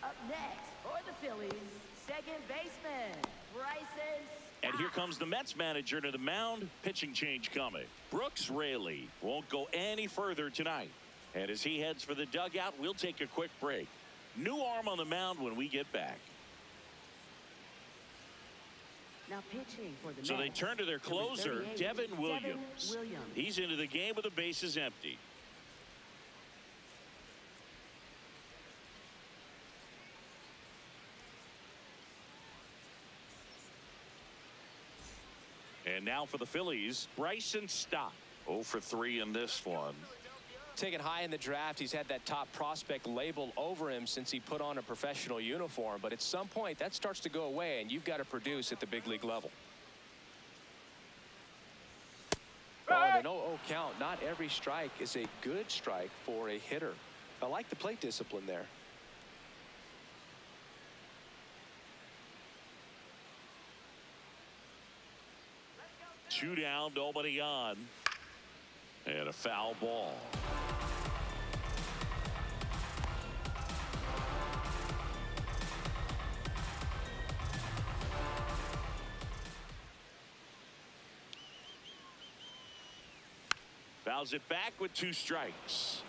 Up next for the Phillies, second baseman Bryson. And here comes the Mets manager to the mound. Pitching change coming. Brooks Raley won't go any further tonight. And as he heads for the dugout, we'll take a quick break. New arm on the mound when we get back. Now pitching for the So they Mets, turn to their number closer, 38, Devin Williams. Williams. He's into the game with the bases empty. And now for the Phillies, Bryson Stott. 0 for 3 in this one. Taken high in the draft, he's had that top prospect label over him since he put on a professional uniform. But at some point, that starts to go away, and you've got to produce at the big league level. Well, in an 0-0 count, not every strike is a good strike for a hitter. I like the plate discipline there. Two down, nobody on. And a foul ball. Fouls it back with 2 strikes.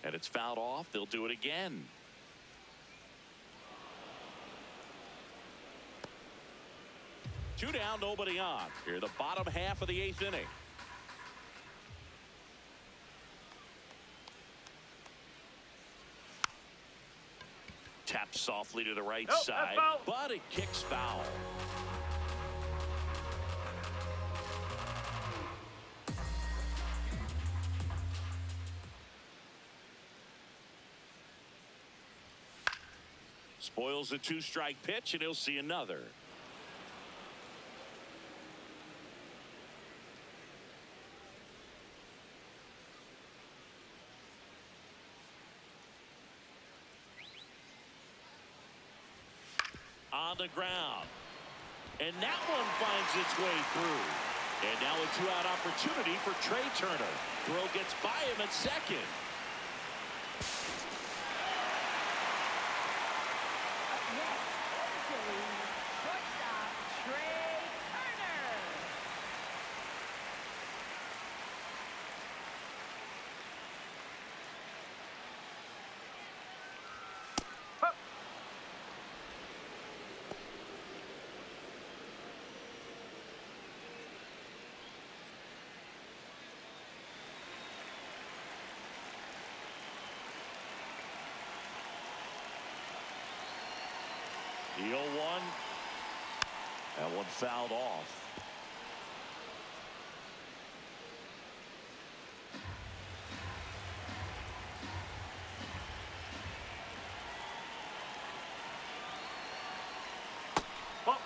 And it's fouled off. They'll do it again. Two down, nobody on. Here, the bottom half of the 8th inning. softly to the right Nope, side, that's foul. but it kicks foul. Spoils a two-strike pitch, and he'll see another. On the ground. And that one finds its way through. And now a two-out opportunity for Trey Turner. Throw gets by him at second. Up next for the Phillies, shortstop Trey Turner. The 0-1. That one fouled off. Ball.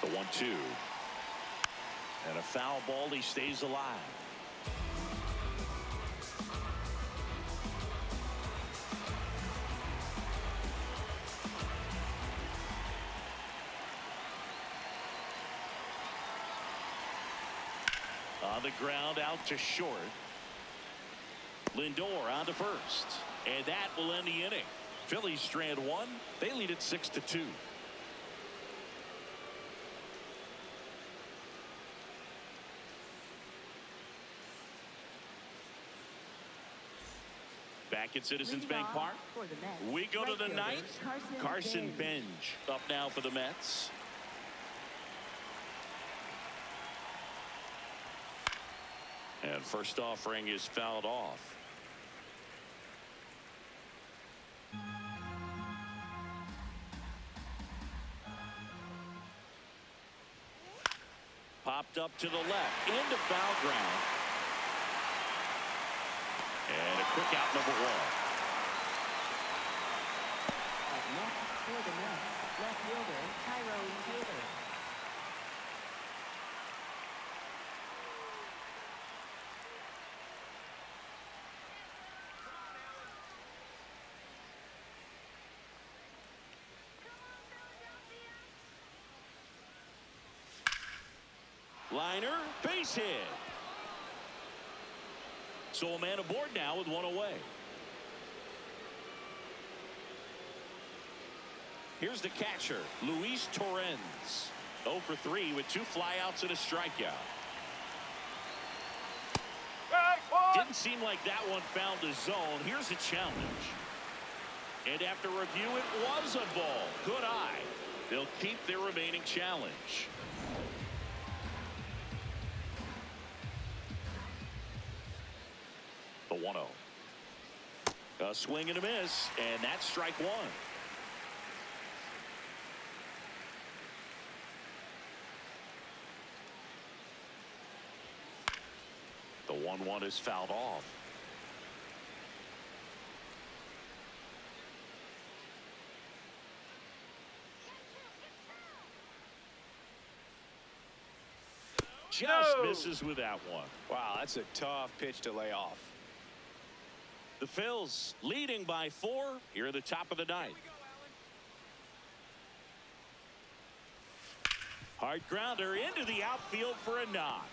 The 1-2. And a foul ball. He stays alive. On the ground, out to short. Lindor on to first. And that will end the inning. Phillies strand one. They lead it 6-2. Back at Citizens Leading Bank off Park, for the Mets, we go to the right ninth. fielder, Carson Benj. Benj up now for the Mets. And first offering is fouled off. Popped up to the left into foul ground. And a quick out, number one. Up next for the Mets, left fielder Tyrone Taylor. Liner, base hit. So a man aboard now with one away. Here's the catcher, Luis Torrens. 0 for 3 with 2 flyouts and a strikeout. Didn't seem like that one found the zone. Here's a challenge. And after review, it was a ball. Good eye. They'll keep their remaining challenge. The 1-0. A swing and a miss, and that's strike one. The 1-1 is fouled off. Just misses with that one. Wow, that's a tough pitch to lay off. The Phils leading by 4 here at the top of the ninth. Hard grounder into the outfield for a knock.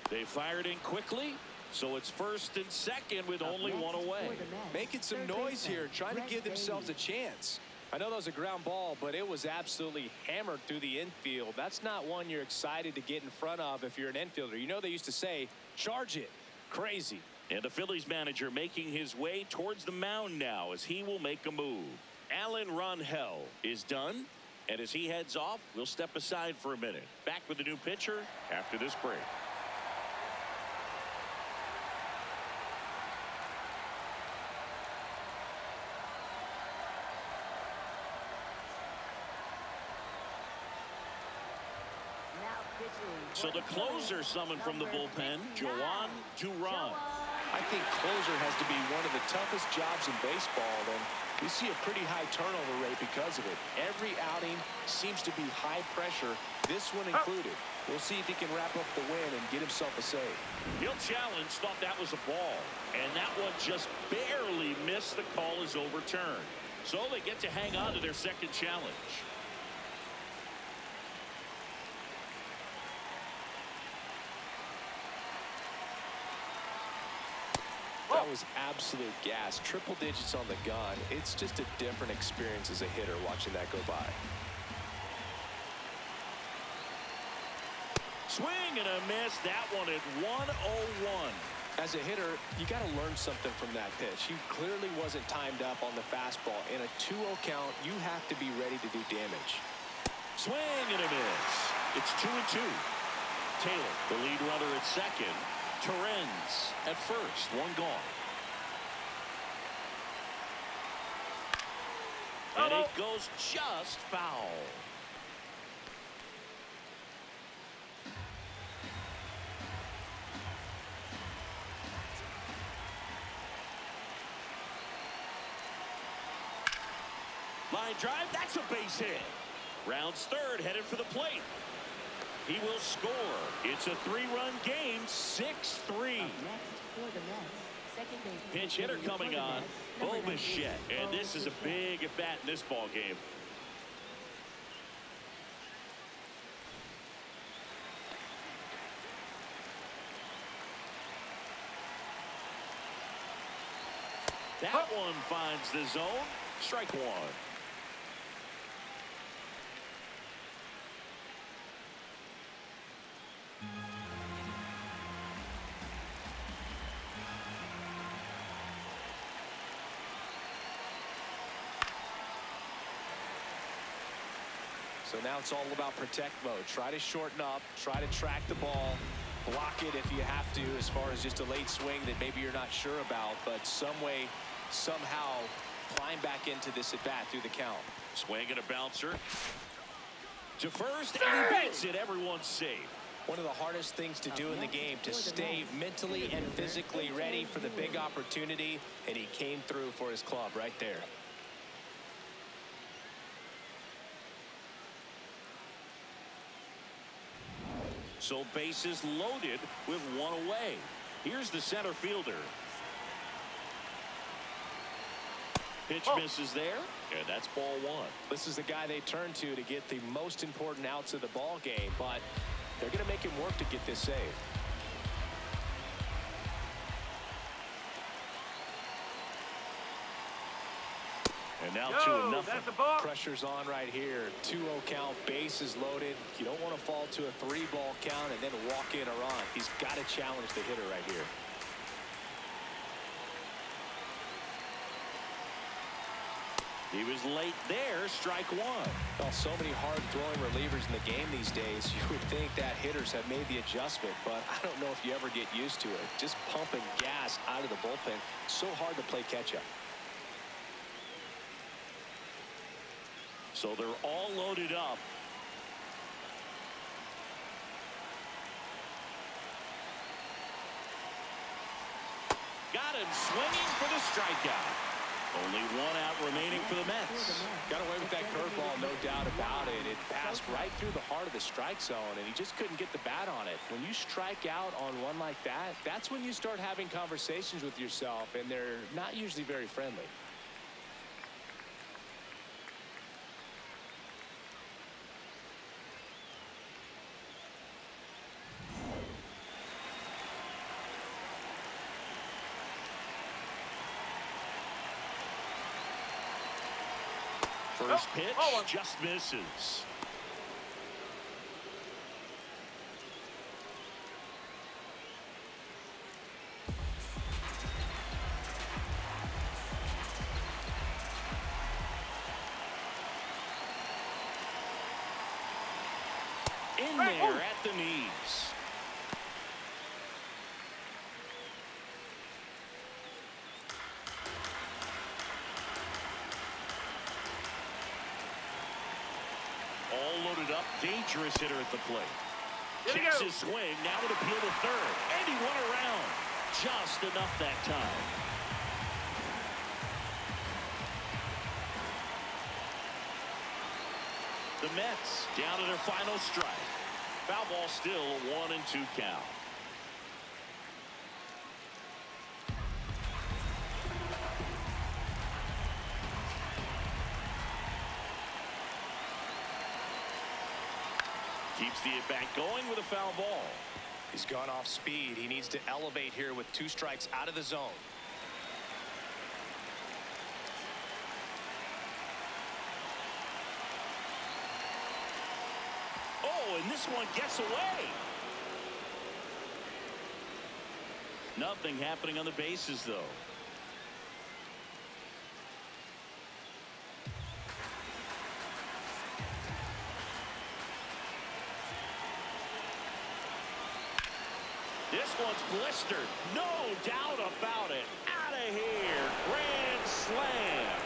They fired in quickly, so it's first and second with only one away. Making some noise here, trying to give themselves a chance. I know that was a ground ball, but it was absolutely hammered through the infield. That's not one you're excited to get in front of if you're an infielder. You know they used to say, charge it. Crazy. And the Phillies manager making his way towards the mound now as he will make a move. Alan Ronhell is done, And as he heads off, we'll step aside for a minute. Back with the new pitcher after this break. Now pitching. So the closer summoned from the bullpen, Joan Duran. I think closer has to be one of the toughest jobs in baseball, and we see a pretty high turnover rate because of it. Every outing seems to be high pressure, this one included. We'll see if he can wrap up the win and get himself a save. He'll challenge, thought that was a ball, and that one just barely missed. The call is overturned. So they get to hang on to their second challenge. That was absolute gas. Triple digits on the gun. It's just a different experience as a hitter watching that go by. Swing and a miss. That one at 101. As a hitter, you got to learn something from that pitch. He clearly wasn't timed up on the fastball. In a 2-0 count, you have to be ready to do damage. Swing and a miss. It's 2-2. Taylor, the lead runner at second. Torrens at first. One gone. And it goes just foul. Line drive, that's a base hit. Rounds third, headed for the plate. He will score. It's a 3-run game, 6-3. Next for the Mets, second baseman. Pinch hitter coming on, Bobichette. And this is a big at bat in this ball game. That one finds the zone. Strike one. So now it's all about protect mode. Try to shorten up, try to track the ball, block it if you have to, as far as just a late swing that maybe you're not sure about, but some way, somehow climb back into this at bat through the count. Swing and a bouncer to first, and he beats it. Everyone's safe. One of the hardest things to do in the game, to stay mentally and physically ready for the big opportunity, and he came through for his club right there. So bases loaded with one away. Here's the center fielder. Pitch misses there, and that's ball one. This is the guy they turn to get the most important outs of the ball game, but they're going to make him work to get this save. And now 2-0. That's a ball. Pressure's on right here. 2-0 count, bases loaded. You don't want to fall to a 3-ball count and then walk in or run. He's got to challenge the hitter right here. He was late there. Strike one. Well, so many hard-throwing relievers in the game these days. You would think that hitters have made the adjustment, but I don't know if you ever get used to it. Just pumping gas out of the bullpen. So hard to play catch-up. So they're all loaded up. Got him swinging for the strikeout. Only one out remaining for the Mets. Got away with that curveball, no doubt about it. It passed right through the heart of the strike zone, and he just couldn't get the bat on it. When you strike out on one like that, that's when you start having conversations with yourself, and they're not usually very friendly. First pitch just misses. dangerous hitter at the plate. Here we Checks go. his swing. Now an appeal to third. And he went around. Just enough that time. The Mets down to their final strike. Foul ball still a 1-2 count. Keeps the at-bat going with a foul ball. He's gone off speed. He needs to elevate here with 2 strikes out of the zone. Oh, and this one gets away. Nothing happening on the bases, though. This one's blistered. No doubt about it. Out of here. Grand slam.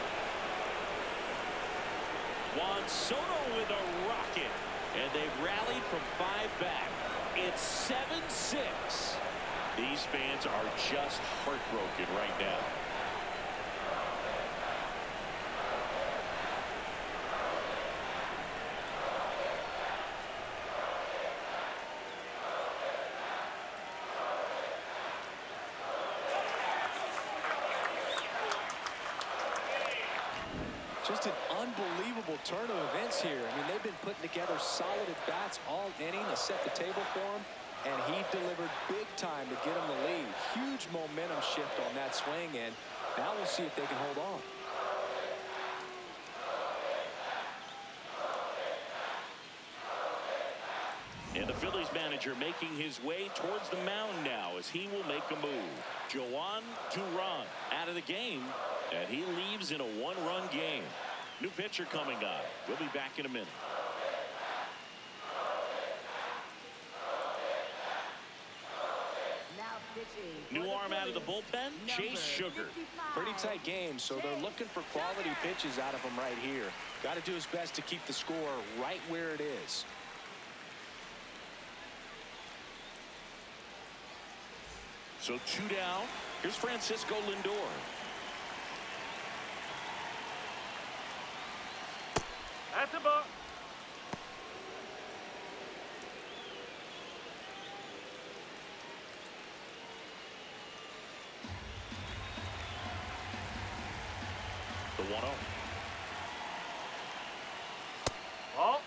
Juan Soto with a rocket. And they've rallied from 5 back. It's 7-6. These fans are just heartbroken right now. Just an unbelievable turn of events here. I mean, they've been putting together solid at-bats all inning to set the table for him, and he delivered big time to get him the lead. Huge momentum shift on that swing, and now we'll see if they can hold on. And the Phillies manager making his way towards the mound now as he will make a move. Joan Duran out of the game, and he leaves in a 1-run game. New pitcher coming on. We'll be back in a minute. Now pitching. for New the arm out of the Phillies, bullpen, Chase number Sugar. 55, Pretty tight game, so they're looking for quality pitches out of him right here. Got to do his best to keep the score right where it is. So 2 down. Here's Francisco Lindor. That's a ball. The 1-0. Ball.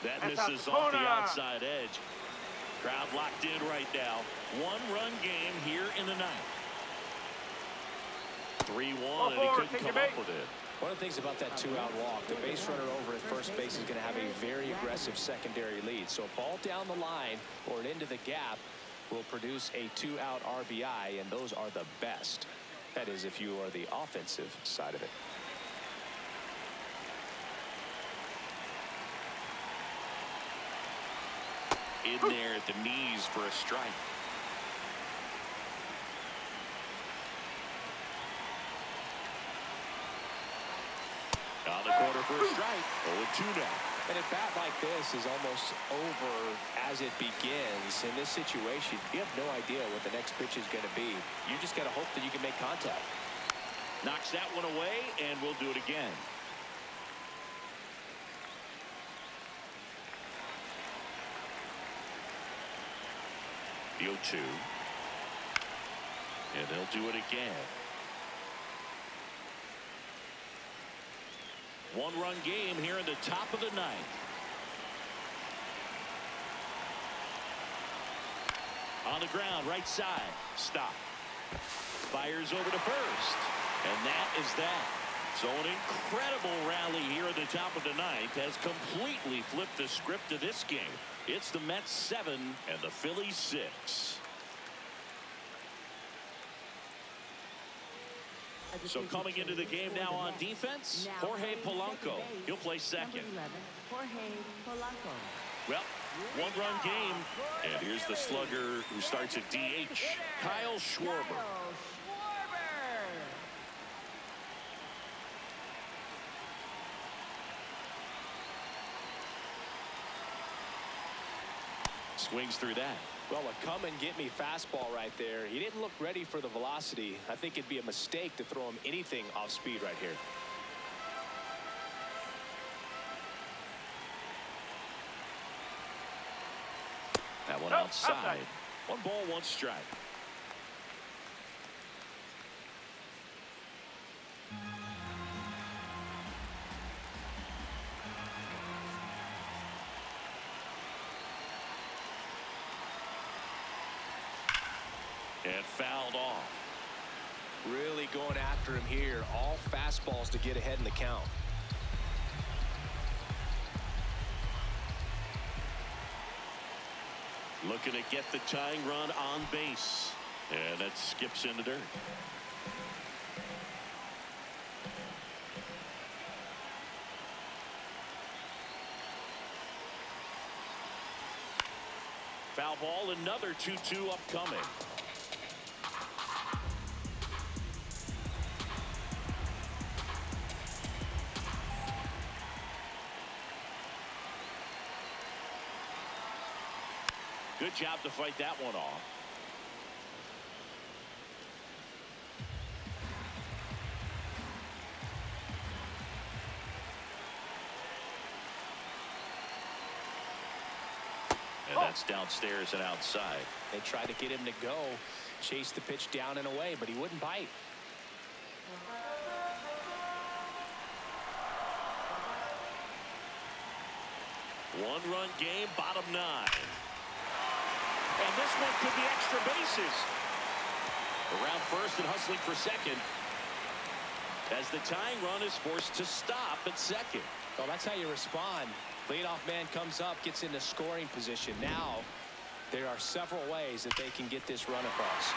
That That's out misses the off the corner. outside edge. Crowd locked in right now. 1-run game here in the ninth. 3-1, and he forward, couldn't take come your up bait. with it. One of the things about that 2-out walk, the base runner over at first base is going to have a very aggressive secondary lead. So a ball down the line or an into the gap will produce a 2-out RBI, and those are the best. That is, if you are the offensive side of it. In there at the knees for a strike. On the corner for a strike. 0-2 now. And a bat like this is almost over as it begins. In this situation, you have no idea what the next pitch is going to be. You just got to hope that you can make contact. Knocks that one away, and we'll do it again. The 0-2. And they'll do it again. 1-run game here in the top of the ninth. On the ground, right side. Stop. Fires over to first. And that is that. So an incredible rally here at the top of the ninth has completely flipped the script of this game. It's the Mets 7 and the Phillies 6. So coming into the game now on defense, Jorge Polanco. He'll play second. Jorge Polanco. Well, one-run game. And here's the slugger who starts at DH, Kyle Schwarber. Swings through that. Well, a come-and-get-me fastball right there. He didn't look ready for the velocity. I think it'd be a mistake to throw him anything off speed right here. That one outside. 1 ball, 1 strike. And fouled off. Really going after him here. All fastballs to get ahead in the count. Looking to get the tying run on base. And that skips in the dirt. Foul ball, another 2-2 upcoming. Good job to fight that one off. And that's downstairs and outside. They tried to get him to go, chase the pitch down and away, but he wouldn't bite. One-run game, bottom 9. And this one could be extra bases. Around first and hustling for second. As the tying run is forced to stop at second. Well, that's how you respond. Leadoff man comes up, gets into scoring position. Now, there are several ways that they can get this run across.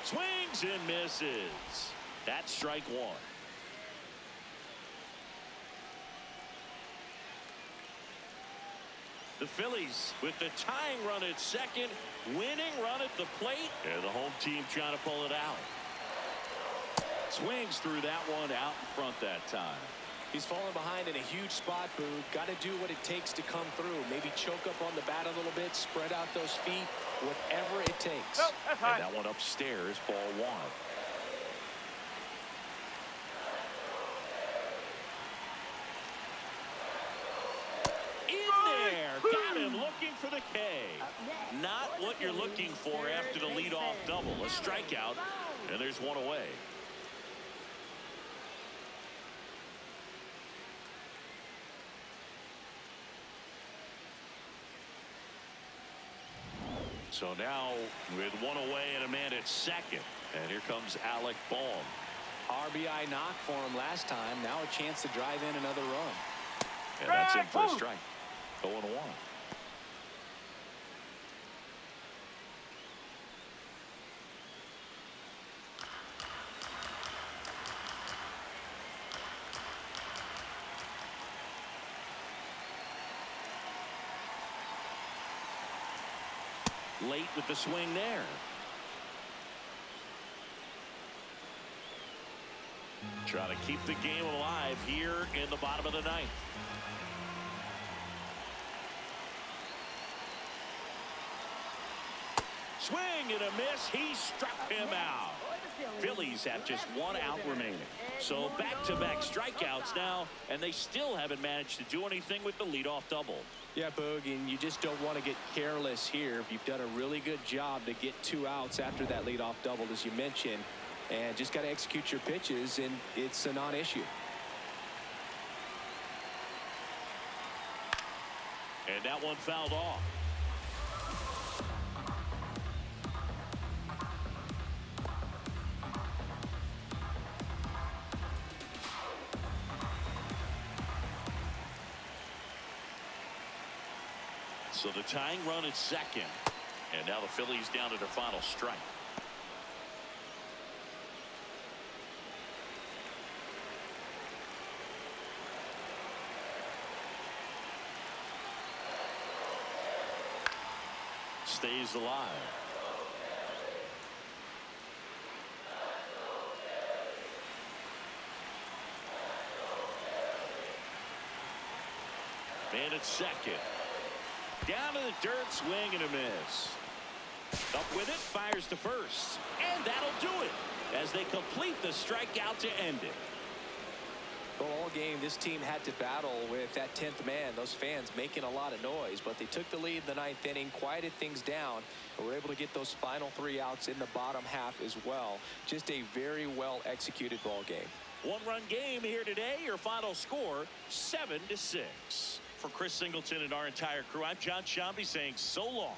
Swings and misses. That's strike 1. The Phillies with the tying run at second, winning run at the plate, and the home team trying to pull it out. Swings through that one out in front that time. He's fallen behind in a huge spot, Boog. Got to do what it takes to come through. Maybe choke up on the bat a little bit, spread out those feet, whatever it takes. And that one upstairs, ball 1. In there, got him looking for the K. Not what you're looking for after the leadoff double. A strikeout, and there's one away. So now with one away and a man at second. And here comes Alec Bohm. RBI knock for him last time. Now a chance to drive in another run. And that's in for a strike. 0-1. Late with the swing there. Trying to keep the game alive here in the bottom of the 9th. Swing and a miss. He struck him out. Phillies have just 1 out remaining. So back-to-back strikeouts now, and they still haven't managed to do anything with the leadoff double. Yeah, Boog, and you just don't want to get careless here. You've done a really good job to get 2 outs after that leadoff double, as you mentioned, and just got to execute your pitches, and it's a non-issue. And that one fouled off. So the tying run at second. And now the Phillies down to their final strike. Stays alive. Man at second. Down to the dirt, swing and a miss. Up with it, fires to first. And that'll do it as they complete the strikeout to end it. Well, all game, this team had to battle with that 10th man. Those fans making a lot of noise, but they took the lead in the 9th inning, quieted things down, and were able to get those final 3 outs in the bottom half as well. Just a very well executed ball game. One-run game here today. Your final score, 7-6. For Chris Singleton and our entire crew, I'm John Shambi saying so long.